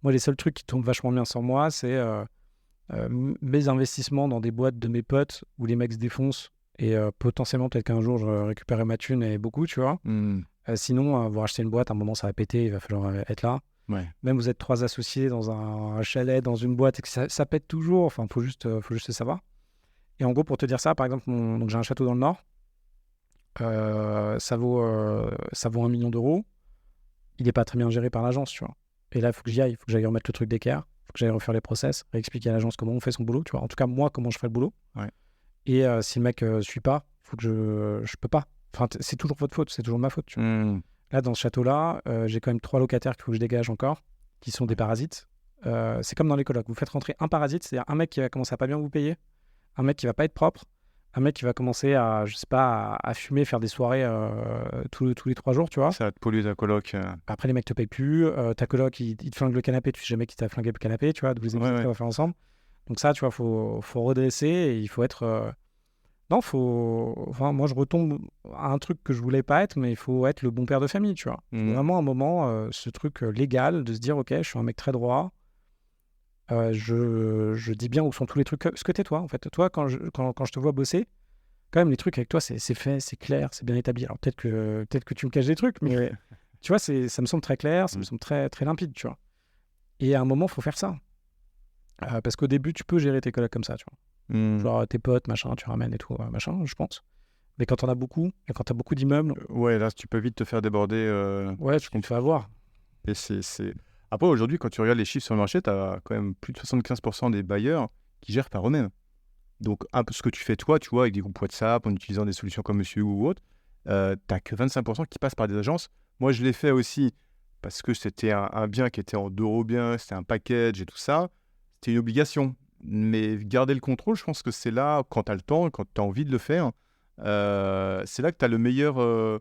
Moi, les seuls trucs qui tournent vachement bien sans moi, c'est mes investissements dans des boîtes de mes potes où les mecs se défoncent et potentiellement, peut-être qu'un jour, je récupérerai ma thune et beaucoup, tu vois. Sinon, vous rachetez une boîte, à un moment, ça va péter, il va falloir être là. Ouais. Même vous êtes 3 associés dans un chalet, dans une boîte, et que ça pète toujours. Enfin, faut juste le savoir. Et en gros, pour te dire ça, par exemple, donc j'ai un château dans le Nord. Ça vaut 1 million d'euros. Il n'est pas très bien géré par l'agence, tu vois. Et là, il faut que j'y aille. Il faut que j'aille remettre le truc d'équerre. Il faut que j'aille refaire les process, réexpliquer à l'agence comment on fait son boulot, tu vois. En tout cas, moi, comment je fais le boulot. Ouais. Et si le mec ne suit pas, il faut que je peux pas. Enfin, c'est toujours votre faute. C'est toujours ma faute, tu vois. Là, dans ce château-là, j'ai quand même 3 locataires qu'il faut que je dégage encore, qui sont des parasites. C'est comme dans les colocs. Vous faites rentrer un parasite, c'est-à-dire un mec qui va commencer à pas bien vous payer, un mec qui va pas être propre, un mec qui va commencer à, je sais pas, à fumer, faire des soirées tous les 3 jours, tu vois. Ça va te polluer ta coloc. Après, les mecs te payent plus. Ta coloc, il te flingue le canapé, tu sais jamais qui t'a flingué le canapé, tu vois. D'où les épisodes qu'on va faire ensemble. Donc ça, tu vois, faut redresser et il faut être... Non, enfin, moi, je retombe à un truc que je voulais pas être, mais il faut être le bon père de famille, tu vois. Vraiment, un moment, ce truc légal de se dire, OK, je suis un mec très droit. Je dis bien où sont tous les trucs. Ce que t'es toi, en fait. Toi, quand je te vois bosser, quand même, les trucs avec toi, c'est fait, c'est clair, c'est bien établi. Alors, peut-être que tu me caches des trucs, mais tu vois, ça me semble très clair, ça me semble très, très limpide, tu vois. Et à un moment, il faut faire ça. Parce qu'au début, tu peux gérer tes collègues comme ça, tu vois. Genre tes potes, machin, tu ramènes et tout, machin, je pense. Mais quand t'en as beaucoup, et quand t'as beaucoup d'immeubles... ouais, là, tu peux vite te faire déborder. Ouais, tu te fais avoir. Et c'est... Après, aujourd'hui, quand tu regardes les chiffres sur le marché, tu as quand même plus de 75% des bailleurs qui gèrent par eux-mêmes. Donc, un peu ce que tu fais toi, tu vois, avec des groupes WhatsApp, en utilisant des solutions comme Monsieur ou autre, t'as que 25% qui passent par des agences. Moi, je l'ai fait aussi parce que c'était un bien qui était en bien, c'était un package et tout ça. C'était une obligation. Mais garder le contrôle, je pense que c'est là, quand tu as le temps, quand tu as envie de le faire, c'est là que tu as le meilleur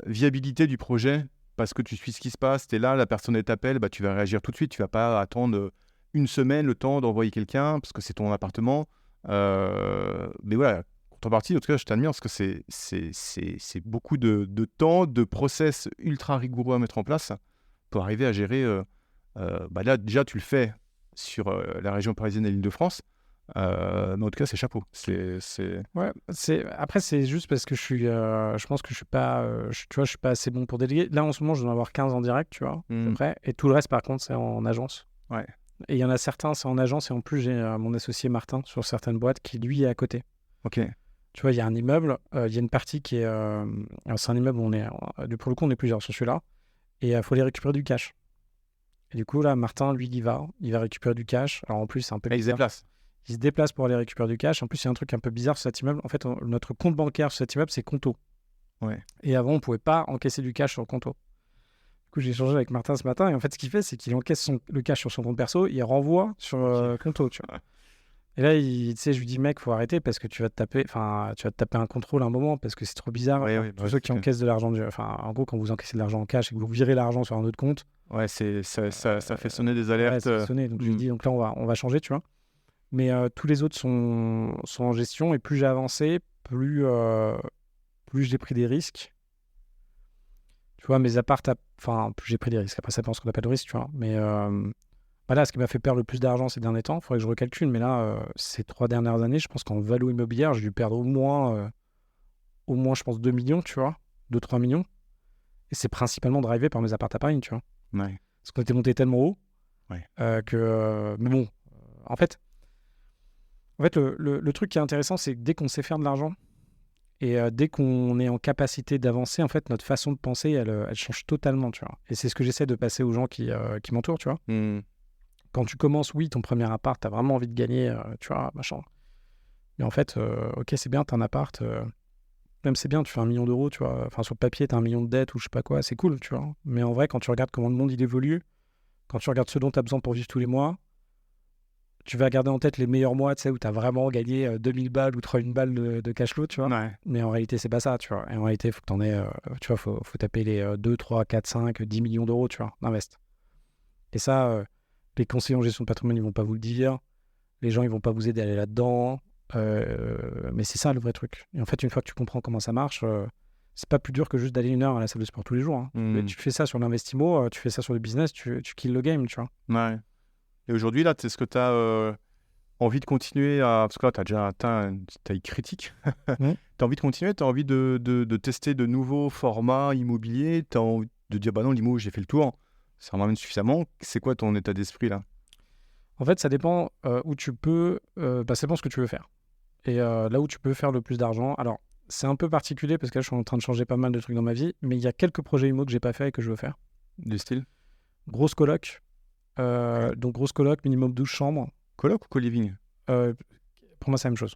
viabilité du projet parce que tu suis ce qui se passe. Tu es là, la personne elle t'appelle, bah, tu vas réagir tout de suite. Tu vas pas attendre une semaine le temps d'envoyer quelqu'un parce que c'est ton appartement. Mais voilà, contrepartie, en tout cas, je t'admire parce que c'est beaucoup de temps, de process ultra rigoureux à mettre en place pour arriver à gérer. Bah là, déjà, tu le fais sur la région parisienne et l'Île-de-France. Mais en tout cas, c'est chapeau. Ouais, après, c'est juste parce que je pense que je suis pas, tu vois, je suis pas assez bon pour déléguer. Là, en ce moment, je dois en avoir 15 en direct, tu vois, à peu près. Et tout le reste, par contre, c'est en agence. Ouais. Et il y en a certains, c'est en agence. Et en plus, j'ai mon associé Martin sur certaines boîtes qui, lui, est à côté. Ok. Tu vois, il y a un immeuble, il y a une partie qui est... alors, c'est un immeuble où on est... pour le coup, on est plusieurs sur celui-là. Et il faut aller récupérer du cash. Et du coup, là, Martin, lui, il va récupérer du cash. Alors, en plus, c'est un peu Il se déplace. Il se déplace pour aller récupérer du cash. En plus, il y a un truc un peu bizarre sur cet immeuble. En fait, notre compte bancaire sur cet immeuble, c'est Conto. Ouais. Et avant, on ne pouvait pas encaisser du cash sur le Conto. Du coup, j'ai échangé avec Martin ce matin. Et en fait, ce qu'il fait, c'est qu'il encaisse le cash sur son compte perso. Il renvoie sur Conto, tu vois. Et là, tu sais, je lui dis, mec, faut arrêter parce que tu vas te taper un contrôle à un moment parce que c'est trop bizarre. Ouais, Enfin, ouais, tous bah, ceux c'est qui que- encaissent de l'argent, en gros, quand vous encaissez de l'argent en cash et que vous virez l'argent sur un autre compte, ouais, ça fait sonner des ouais, alertes. ça fait sonner. Donc, je lui dis, donc là, on va changer, tu vois. Mais tous les autres sont en gestion et plus j'ai avancé, plus j'ai pris des risques. Tu vois, mes apparts, plus j'ai pris des risques. Après, ça dépend ce qu'on appelle le risque, tu vois. Mais voilà, ce qui m'a fait perdre le plus d'argent ces derniers temps, il faudrait que je recalcule. Mais là, ces 3 dernières années, je pense qu'en valo immobilière, j'ai dû perdre au moins, je pense, 2 millions, tu vois. 2-3 millions. Et c'est principalement drivé par mes apparts à Paris, tu vois. Ouais. Parce qu'on était monté tellement haut Ouais. mais bon, en fait, le truc qui est intéressant, c'est que dès qu'on sait faire de l'argent et dès qu'on est en capacité d'avancer, en fait, notre façon de penser, elle change totalement, tu vois. Et c'est ce que j'essaie de passer aux gens qui m'entourent, tu vois. Quand tu commences, oui, ton premier appart, tu as vraiment envie de gagner, tu vois, machin. Mais en fait, ok, c'est bien, t'as un appart, même c'est bien, tu fais 1 million d'euros, tu vois. Enfin, sur le papier, t'as 1 million de dettes ou je sais pas quoi, c'est cool, tu vois. Mais en vrai, quand tu regardes comment le monde il évolue, quand tu regardes ce dont tu as besoin pour vivre tous les mois, tu vas garder en tête les meilleurs mois, tu sais, où tu as vraiment gagné 2000 balles ou 3000 balles de cash flow, tu vois. Ouais. Mais en réalité, c'est pas ça, tu vois. Et en réalité, il faut que tu en aies, tu vois, faut taper les 2, 3, 4, 5, 10 millions d'euros, tu vois, d'invest. Et ça, les conseillers en gestion de patrimoine, ils vont pas vous le dire. Les gens, ils vont pas vous aider à aller là-dedans. Mais c'est ça le vrai truc. Et en fait, une fois que tu comprends comment ça marche, c'est pas plus dur que juste d'aller 1 heure à la salle de sport tous les jours. Hein. Mais tu fais ça sur l'investissement, tu fais ça sur le business, tu kills le game, tu vois. Ouais. Et aujourd'hui, là, est-ce que tu as envie de continuer à... Parce que là, tu as déjà atteint une taille critique. Tu as envie de continuer, tu as envie de tester de nouveaux formats immobiliers, tu as envie de dire, bah non, l'immo, j'ai fait le tour, ça m'amène suffisamment. C'est quoi ton état d'esprit, là? En fait, ça dépend où tu peux... ça dépend ce que tu veux faire. Et là où tu peux faire le plus d'argent... Alors, c'est un peu particulier parce que là, je suis en train de changer pas mal de trucs dans ma vie, mais il y a quelques projets immo que j'ai pas fait et que je veux faire. Du style? Grosse coloc. Donc, grosse coloc, minimum 12 chambres. Coloc ou co-living? Pour moi, c'est la même chose.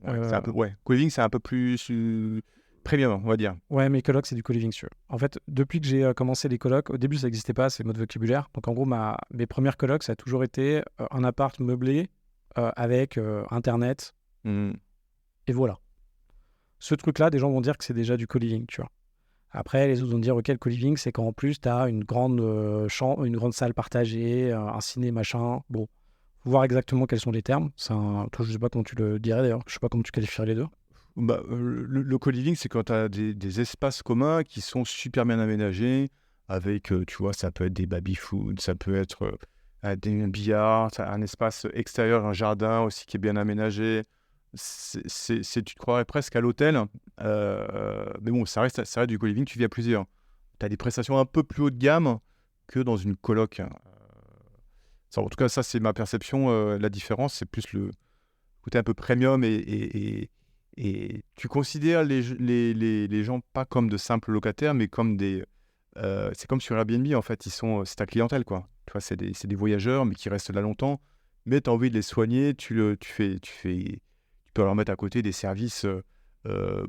C'est un peu... Ouais, co-living, c'est un peu plus premium, on va dire. Ouais, mais coloc, c'est du co-living, sûr. En fait, depuis que j'ai commencé les colocs, au début, ça n'existait pas, c'est mode vocabulaire. Donc, en gros, mes premières colocs, ça a toujours été un appart meublé avec Internet. Et voilà. Ce truc-là, des gens vont dire que c'est déjà du co-living, tu vois. Après, les autres vont dire, ok, le co-living, c'est quand en plus, tu as une grande chambre, une grande salle partagée, un ciné, machin. Bon, faut voir exactement quels sont les termes. Toi, je sais pas comment tu le dirais d'ailleurs. Je sais pas comment tu qualifierais les deux. Bah, le co-living, c'est quand tu as des espaces communs qui sont super bien aménagés, avec, tu vois, ça peut être des baby-food, ça peut être des billards, un espace extérieur, un jardin aussi qui est bien aménagé. Tu te croirais presque à l'hôtel, mais bon, ça reste du co-living, tu vis à plusieurs. Tu as des prestations un peu plus haut de gamme que dans une coloc. En tout cas, ça, c'est ma perception. La différence, c'est plus le côté un peu premium et tu considères les gens pas comme de simples locataires, mais comme c'est comme sur Airbnb, en fait. C'est ta clientèle, quoi. Tu vois, c'est des voyageurs, mais qui restent là longtemps. Mais tu as envie de les soigner, tu peux leur mettre à côté des services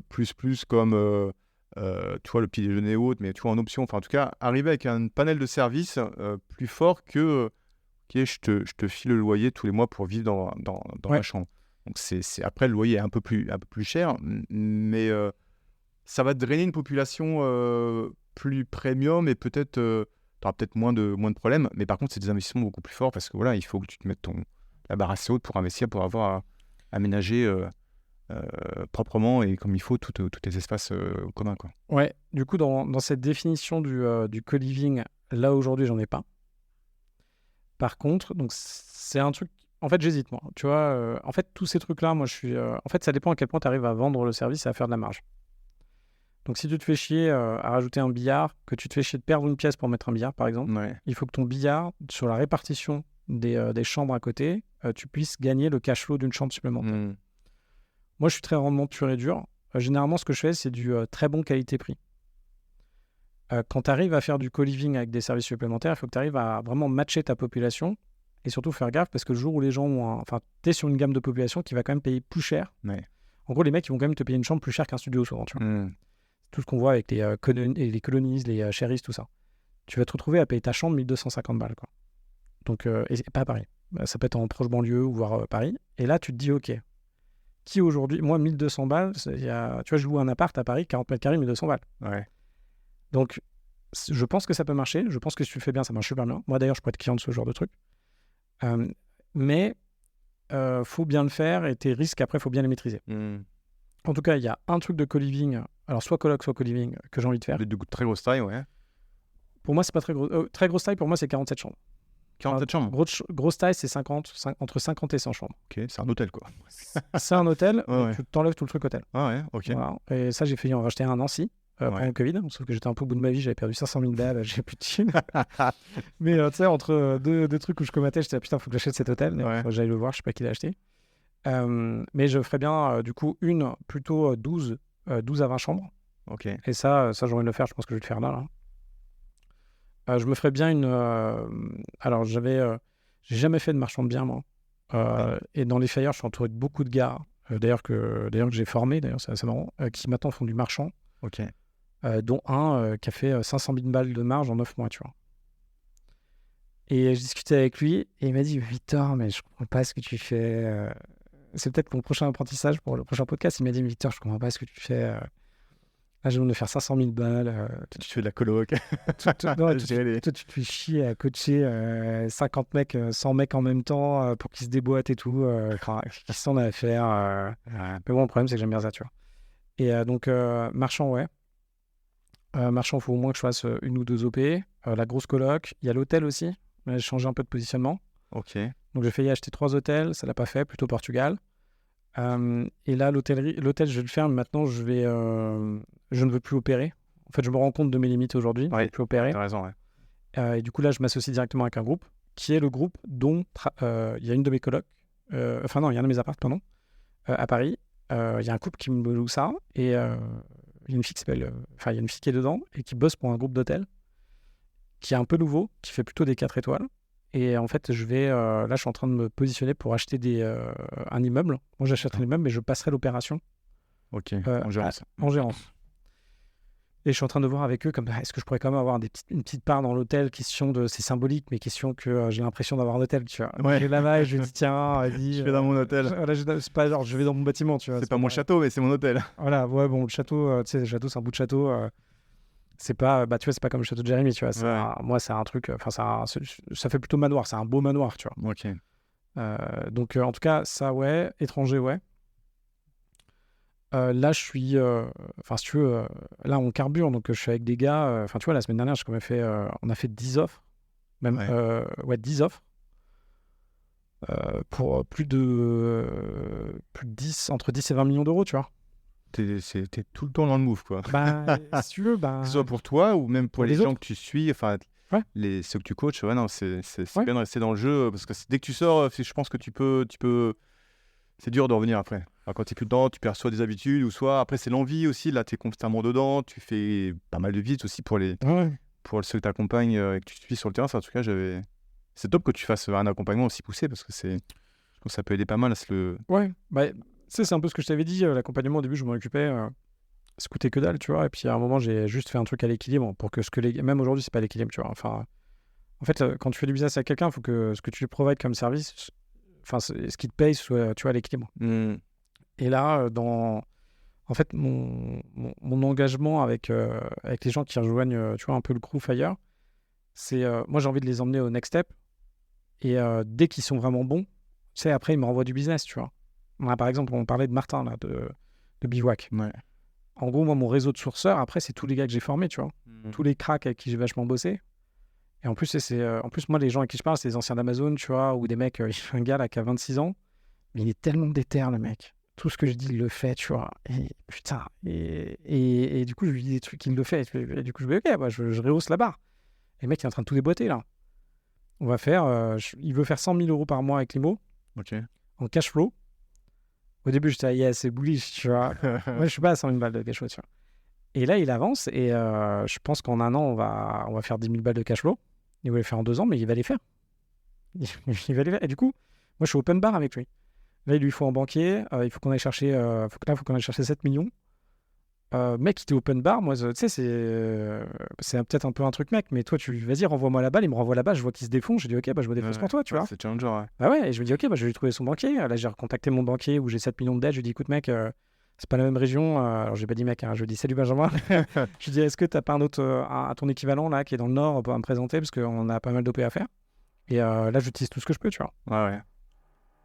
plus comme, tu vois, le petit déjeuner ou autre, mais tu vois, en option. Enfin, en tout cas, arriver avec un panel de services plus fort que, ok, je te file le loyer tous les mois pour vivre dans ma chambre. Donc, après, le loyer est un peu plus cher, mais ça va drainer une population plus premium et peut-être, tu auras peut-être moins de problèmes. Mais par contre, c'est des investissements beaucoup plus forts parce que voilà, il faut que tu te mettes la barre assez haute pour investir, pour avoir aménagé proprement et comme il faut tous tes espaces communs, quoi. Ouais, du coup, dans cette définition du co-living, là aujourd'hui, j'en ai pas. Par contre, donc c'est un truc. En fait, j'hésite, moi. Tu vois, en fait, tous ces trucs-là, moi, je suis. En fait, ça dépend à quel point tu arrives à vendre le service et à faire de la marge. Donc, si tu te fais chier à rajouter un billard, que tu te fais chier de perdre une pièce pour mettre un billard, par exemple, il faut que ton billard, sur la répartition des chambres à côté, tu puisses gagner le cash flow d'une chambre supplémentaire. Moi, je suis très rendement pur et dur. Généralement, ce que je fais, c'est du très bon qualité-prix. Quand tu arrives à faire du co-living avec des services supplémentaires, il faut que tu arrives à vraiment matcher ta population et surtout faire gaffe parce que le jour où les gens ont tu es sur une gamme de population qui va quand même payer plus cher. En gros, les mecs, ils vont quand même te payer une chambre plus chère qu'un studio souvent, tu vois. C'est tout ce qu'on voit avec les colonies, les Sherry's, tout ça. Tu vas te retrouver à payer ta chambre 1250 balles, quoi. Donc, et c'est pas pareil. Ça peut être en proche banlieue ou voire Paris. Et là, tu te dis, OK, qui aujourd'hui... Moi, 1200 balles, tu vois, je loue un appart à Paris, 40 mètres carrés, 1200 balles. Ouais. Donc, je pense que ça peut marcher. Je pense que si tu le fais bien, ça marche super bien. Moi, d'ailleurs, je pourrais être client de ce genre de truc. Mais faut bien le faire et tes risques, après, il faut bien les maîtriser. En tout cas, il y a un truc de co-living, alors soit coloc, soit co-living, que j'ai envie de faire. Du coup, très grosse taille, ouais. Pour moi, c'est pas très gros. Très grosse taille, pour moi, c'est 47 chambres. 47 chambres. Grosse taille, c'est entre 50 et 100 chambres. Ok, c'est un hôtel, quoi. C'est un hôtel, Ouais. tu t'enlèves tout le truc hôtel. Ah ouais, ok. Voilà. Et ça, j'ai failli en racheter un à Nancy pendant le Covid, sauf que j'étais un peu au bout de ma vie, j'avais perdu 500 000 balles, j'ai plus de thunes. Mais tu sais, entre deux trucs où je comatais, j'étais putain, faut que j'achète cet hôtel. Faut que j'aille le voir, je sais pas qui l'a acheté. Mais je ferais bien, du coup, plutôt 12 à 20 chambres. Ok. Et ça j'ai envie de le faire, je pense que je vais le faire là. Je me ferais bien une... alors, j'ai jamais fait de marchand de biens, moi. Et dans les Fayeurs, je suis entouré de beaucoup de gars, d'ailleurs que j'ai formé, d'ailleurs, c'est assez marrant, qui maintenant font du marchand. Ok. Dont un qui a fait 500 000 balles de marge en 9 mois, tu vois. Et je discutais avec lui, et il m'a dit, Victor, mais je comprends pas ce que tu fais. C'est peut-être mon prochain apprentissage pour le prochain podcast. Il m'a dit, Victor, je comprends pas ce que tu fais. Là, j'ai envie de faire 500 000 balles. Tu fais de la coloc. Toi, tu te fais chier à coacher 50 mecs, 100 mecs en même temps pour qu'ils se déboîtent et tout. Qui s'en a à faire. Mais bon, le problème, c'est que j'aime bien ça, tu vois. Et donc, marchand, ouais. Marchand, il faut au moins que je fasse 1 ou 2 OP. La grosse coloc. Il y a l'hôtel aussi. J'ai changé un peu de positionnement. Ok. Donc, j'ai failli acheter 3 hôtels. Ça ne l'a pas fait, plutôt Portugal. Et là, l'hôtel, je vais le faire, mais maintenant, je ne veux plus opérer. En fait, je me rends compte de mes limites aujourd'hui. Je ne veux plus opérer. T'as raison, ouais. Et du coup, là, je m'associe directement avec un groupe, qui est le groupe dont il y a une de mes colocs. Enfin, non, il y a un de mes apparts, pardon, à Paris. Il y a un couple qui me loue ça. Et il y a une fille qui il y a une fille qui est dedans et qui bosse pour un groupe d'hôtels qui est un peu nouveau, qui fait plutôt des 4 étoiles. Et en fait, là, je suis en train de me positionner pour acheter un immeuble. Moi, j'achèterai l'immeuble, mais je passerai l'opération. Ok, en gérance. En gérance. Et je suis en train de voir avec eux, est-ce que je pourrais quand même avoir une petite part dans l'hôtel, c'est symbolique, mais question que j'ai l'impression d'avoir un hôtel, tu vois. Ouais. Je vais là-bas et je lui dis, tiens, vas-y. Je vais dans mon hôtel. C'est pas genre, je vais dans mon bâtiment, tu vois. C'est pas mon château, mais c'est mon hôtel. Voilà, ouais, bon, le château, tu sais, le château, c'est un bout de château. C'est pas, tu vois, c'est pas comme le château de Jérémy, tu vois. Moi, c'est un truc, ça fait plutôt manoir, c'est un beau manoir, tu vois. Ok. Donc, en tout cas, ça, ouais. Étranger, ouais. Là, je suis, si tu veux, là, on carbure, donc je suis avec des gars. Tu vois, la semaine dernière, on a fait 10 offres, même, 10 offres. Pour plus de 10, entre 10 et 20 millions d'euros, tu vois. T'es tout le temps dans le move, quoi. Si tu veux, Que ce soit pour toi ou même pour les gens que tu suis, ceux que tu coaches, c'est bien de rester dans le jeu, parce que dès que tu sors, je pense que tu peux c'est dur de revenir après. Alors, quand tu es plus dedans, tu perds soit des habitudes, ou soit après c'est l'envie aussi, là tu es constamment dedans, tu fais pas mal de visites aussi pour ceux que tu accompagnes et que tu suis sur le terrain. En tout cas, c'est top que tu fasses un accompagnement aussi poussé, parce que je pense que ça peut aider pas mal à c'est un peu ce que je t'avais dit, l'accompagnement au début, je m'en occupais, ça coûtait que dalle, tu vois, et puis à un moment, j'ai juste fait un truc à l'équilibre, pour que même aujourd'hui, c'est pas l'équilibre, tu vois, enfin, en fait, quand tu fais du business avec quelqu'un, il faut que ce que tu lui provides comme service, ce qui te paye, soit, tu vois, à l'équilibre. Et là, en fait, mon engagement avec les gens qui rejoignent, tu vois, un peu le crew Fire, c'est, moi, j'ai envie de les emmener au next step, et dès qu'ils sont vraiment bons, tu sais, après, ils me renvoient du business, tu vois. Par exemple, on parlait de Martin, là, de Bivouac. Ouais. En gros, moi, mon réseau de sourceurs, après, c'est tous les gars que j'ai formés, tu vois. Tous les cracks avec qui j'ai vachement bossé. Et en plus, moi, les gens avec qui je parle, c'est des anciens d'Amazon, tu vois, ou des mecs, un gars là qui a 26 ans, mais il est tellement déter, le mec. Tout ce que je dis, il le fait, tu vois. Et putain. Et du coup, je lui dis des trucs, il le fait. Et du coup, je me dis, ok, je rehausse la barre. Et le mec, il est en train de tout déboîter, là. On va faire, il veut faire 100 000 euros par mois avec l'IMO, en cash flow. Au début, j'étais c'est bullish, tu vois. Moi, je suis pas à 100 000 balles de cash flow, tu vois. Et là, il avance et je pense qu'en 1 an, on va faire 10 000 balles de cash flow. Il va les faire en 2 ans, mais il va les faire. Il va les faire. Et du coup, moi, je suis open bar avec lui. Là, il lui faut un banquier. Il faut qu'on aille chercher, 7 millions. Mec, il était open bar. Moi, tu sais, c'est peut-être un peu un truc, mec, mais toi, vas-y, renvoie-moi la balle. Il me renvoie la balle, je vois qu'il se défonce. Je dis, ok, bah, je me défonce pour toi, tu vois. C'est challenger, ouais. Bah ouais, et je me dis, ok, bah, je vais lui trouver son banquier. Là, j'ai recontacté mon banquier où j'ai 7 millions de dettes. Je lui dis, écoute, mec, c'est pas la même région. Alors, j'ai pas dit mec, hein, je lui dis, salut Benjamin. Je lui dis, est-ce que t'as pas un autre, ton équivalent là, qui est dans le Nord, pour me présenter, parce qu'on a pas mal d'OP à faire. Et là, j'utilise tout ce que je peux, tu vois. Ouais.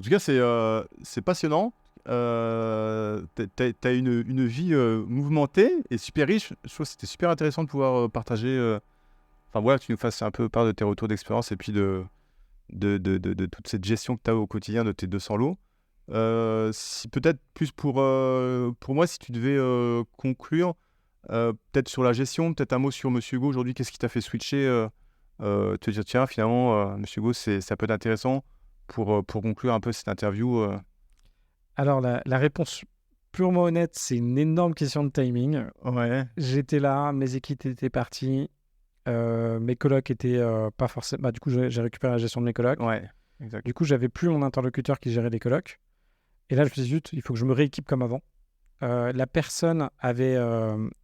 En tout cas, c'est passionnant. T'as une vie mouvementée et super riche. Je trouve que c'était super intéressant de pouvoir partager. Enfin voilà, que tu nous fasses un peu part de tes retours d'expérience et puis de toute cette gestion que tu as au quotidien de tes 200 lots. Si peut-être plus pour moi, si tu devais conclure, peut-être sur la gestion, peut-être un mot sur Monsieur Hugo aujourd'hui. Qu'est-ce qui t'a fait switcher, te dire tiens finalement Monsieur Hugo ça peut être intéressant pour conclure un peu cette interview. Alors, la réponse purement honnête, c'est une énorme question de timing. Ouais. J'étais là, mes équipes étaient parties, mes colocs étaient pas forcément. Bah, du coup, j'ai récupéré la gestion de mes colocs. Ouais, exact. Du coup, j'avais plus mon interlocuteur qui gérait les colocs. Et là, je me suis dit, zut, il faut que je me rééquipe comme avant. La personne avait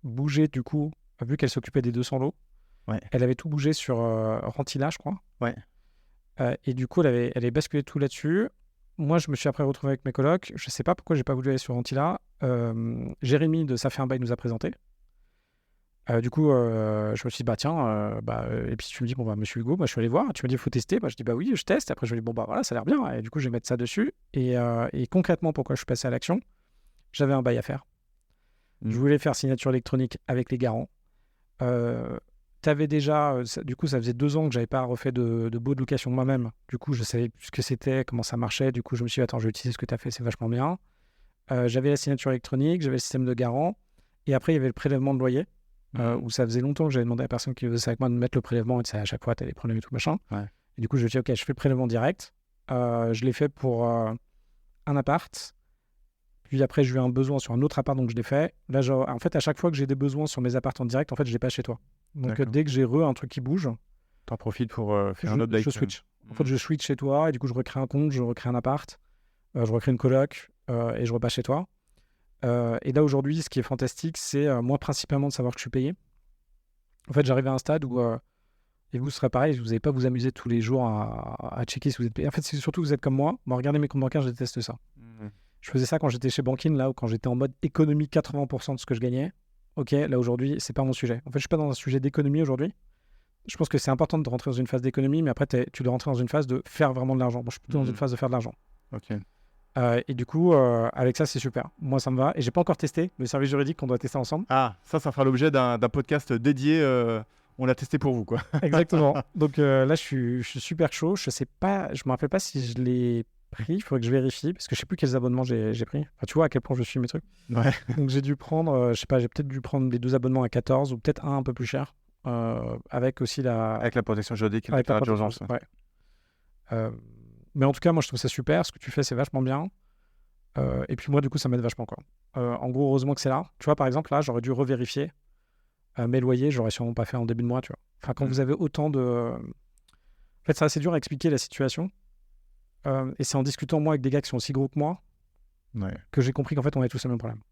bougé, du coup, vu qu'elle s'occupait des 200 lots. Ouais. Elle avait tout bougé sur Rentila, je crois. Ouais. Et du coup, elle avait basculé tout là-dessus. Moi, je me suis après retrouvé avec mes colocs. Je ne sais pas pourquoi j'ai pas voulu aller sur Rentila. Jérémy de Ça fait un bail nous a présenté. Du coup, je me suis dit, bah tiens, et puis tu me dis, bon, bah, Monsieur Hugo, moi je suis allé voir. Tu me dis, il faut tester. Bah, je dis, bah oui, je teste. Après, je me dis, bon, bah voilà, ça a l'air bien. Et du coup, je vais mettre ça dessus. Et concrètement, pourquoi je suis passé à l'action? J'avais un bail à faire. Je voulais faire signature électronique avec les garants. T'avais déjà, du coup, ça faisait 2 ans que j'avais pas refait de baux de location moi-même. Du coup, je savais plus ce que c'était, comment ça marchait. Du coup, je me suis dit, attends, je vais utiliser ce que tu as fait, c'est vachement bien. J'avais la signature électronique, j'avais le système de garant. Et après, il y avait le prélèvement de loyer, où ça faisait longtemps que j'avais demandé à la personne qui faisait ça avec moi de mettre le prélèvement. Et à chaque fois, tu as des problèmes et tout, machin. Ouais. Et du coup, je me suis dit, ok, je fais le prélèvement direct. Je l'ai fait pour un appart. Puis après, j'ai eu un besoin sur un autre appart, donc je l'ai fait. Là, en fait, à chaque fois que j'ai des besoins sur mes apparts en direct, en fait, je l'ai pas chez toi. Donc dès que j'ai un truc qui bouge, t'en profites pour faire un update. Je switch. En fait, je switch chez toi et du coup, je recrée un compte, je recrée un appart, je recrée une coloc et je repasse chez toi. Et là, aujourd'hui, ce qui est fantastique, c'est moi, principalement, de savoir que je suis payé. En fait, j'arrive à un stade où, et vous serez pareil, vous n'allez pas vous amuser tous les jours à checker si vous êtes payé. En fait, c'est surtout que vous êtes comme moi. Moi, regardez mes comptes bancaires, je déteste ça. Je faisais ça quand j'étais chez Bankin, là, ou quand j'étais en mode économie 80% de ce que je gagnais. Ok, là aujourd'hui, c'est pas mon sujet. En fait, je suis pas dans un sujet d'économie aujourd'hui. Je pense que c'est important de rentrer dans une phase d'économie, mais après, tu dois rentrer dans une phase de faire vraiment de l'argent. Moi, je suis plutôt dans une phase de faire de l'argent. Ok. Et du coup, avec ça, c'est super. Moi, ça me va. Et j'ai pas encore testé le service juridique qu'on doit tester ensemble. Ah, ça fera l'objet d'un podcast dédié. On l'a testé pour vous, quoi. Exactement. Donc là, je suis super chaud. Je me rappelle pas si je l'ai pris. Il faudrait que je vérifie parce que je sais plus quels abonnements j'ai pris. Enfin, tu vois à quel point je suis mes trucs. Ouais. Donc j'ai dû prendre, je sais pas, j'ai peut-être dû prendre les 2 abonnements à 14 ou peut-être un peu plus cher. Avec aussi avec la protection juridique et avec la d'urgence. ouais. Mais en tout cas, moi, je trouve ça super. Ce que tu fais, c'est vachement bien. Et puis moi, du coup, ça m'aide vachement, quoi. En gros, heureusement que c'est là. Tu vois, par exemple, là, j'aurais dû revérifier mes loyers. J'aurais sûrement pas fait en début de mois, tu vois. Enfin, quand vous avez autant de... En fait, c'est assez dur à expliquer la situation. Et c'est en discutant, moi, avec des gars qui sont aussi gros que moi, que j'ai compris qu'en fait, on avait tous le même problème.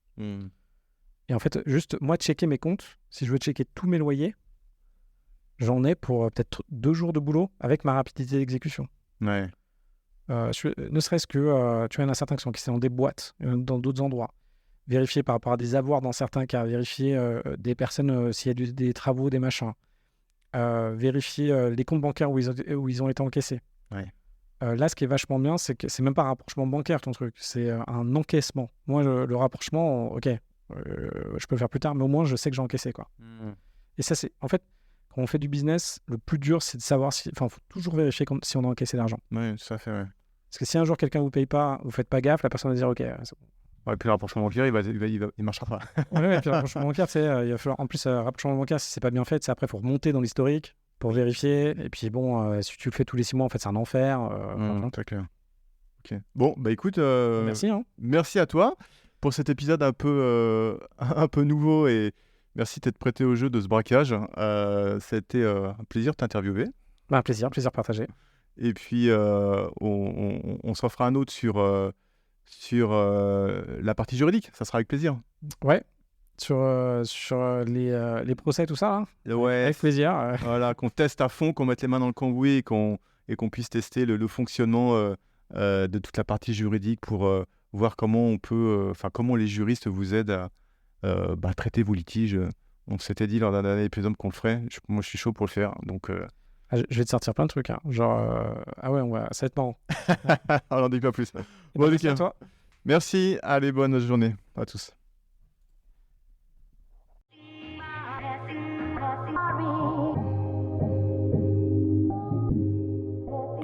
Et en fait, juste, moi, checker mes comptes, si je veux checker tous mes loyers, j'en ai pour peut-être 2 jours de boulot avec ma rapidité d'exécution. Ouais. Ne serait-ce que, tu vois, il y en a certains qui sont dans des boîtes, dans d'autres endroits. Vérifier par rapport à des avoirs dans certains cas, vérifier des personnes, s'il y a des travaux, des machins. Vérifier les comptes bancaires où ils ont été encaissés. Ouais. Là, ce qui est vachement bien, c'est que c'est même pas un rapprochement bancaire, ton truc. C'est un encaissement. Moi, le rapprochement, ok, je peux le faire plus tard, mais au moins, je sais que j'ai encaissé, quoi. Et ça, c'est... En fait, quand on fait du business, le plus dur, c'est de savoir si... Enfin, il faut toujours vérifier si on a encaissé l'argent. Oui, tout à fait, ouais. Parce que si un jour, quelqu'un vous paye pas, vous faites pas gaffe, la personne va dire, ok, c'est bon. Ouais, et puis le rapprochement bancaire, il marchera pas. Ouais, et puis le rapprochement bancaire, tu sais, il va falloir... En plus, rapprochement bancaire, si c'est pas bien fait, c'est après, il faut remonter dans l'historique pour vérifier. Et puis, bon, si tu le fais tous les 6 mois, en fait, c'est un enfer. Très clair. Ok. Bon, bah écoute, merci. Merci à toi pour cet épisode un peu nouveau et merci d'être prêté au jeu de ce braquage. C'était un plaisir de t'interviewer. Un plaisir partagé. Et puis, on se refera un autre sur la partie juridique. Ça sera avec plaisir. Ouais. sur les procès, tout ça, là. Ouais, Avec plaisir. voilà, qu'on teste à fond, qu'on mette les mains dans le cambouis et qu'on puisse tester le fonctionnement de toute la partie juridique pour voir comment on peut, comment les juristes vous aident à traiter vos litiges. On s'était dit lors d'un dernier épisode qu'on le ferait. Moi, je suis chaud pour le faire. Donc, Je vais te sortir plein de trucs. Genre, ah ouais, ça va être marrant. on n'en dit pas plus. Bon, Bon, merci à toi. Merci. Allez, bonne journée à tous.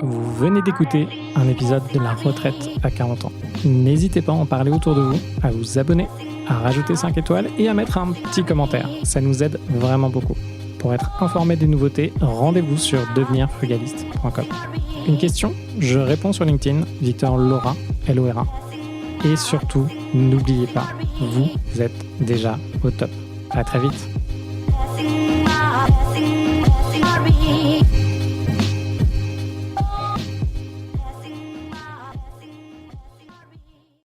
Vous venez d'écouter un épisode de La Retraite à 40 ans. N'hésitez pas à en parler autour de vous, à vous abonner, à rajouter 5 étoiles et à mettre un petit commentaire. Ça nous aide vraiment beaucoup. Pour être informé des nouveautés, rendez-vous sur devenirfrugaliste.com. Une question, je réponds sur LinkedIn, Victor Lora, Lora. Et surtout, n'oubliez pas, vous êtes déjà au top. À très vite.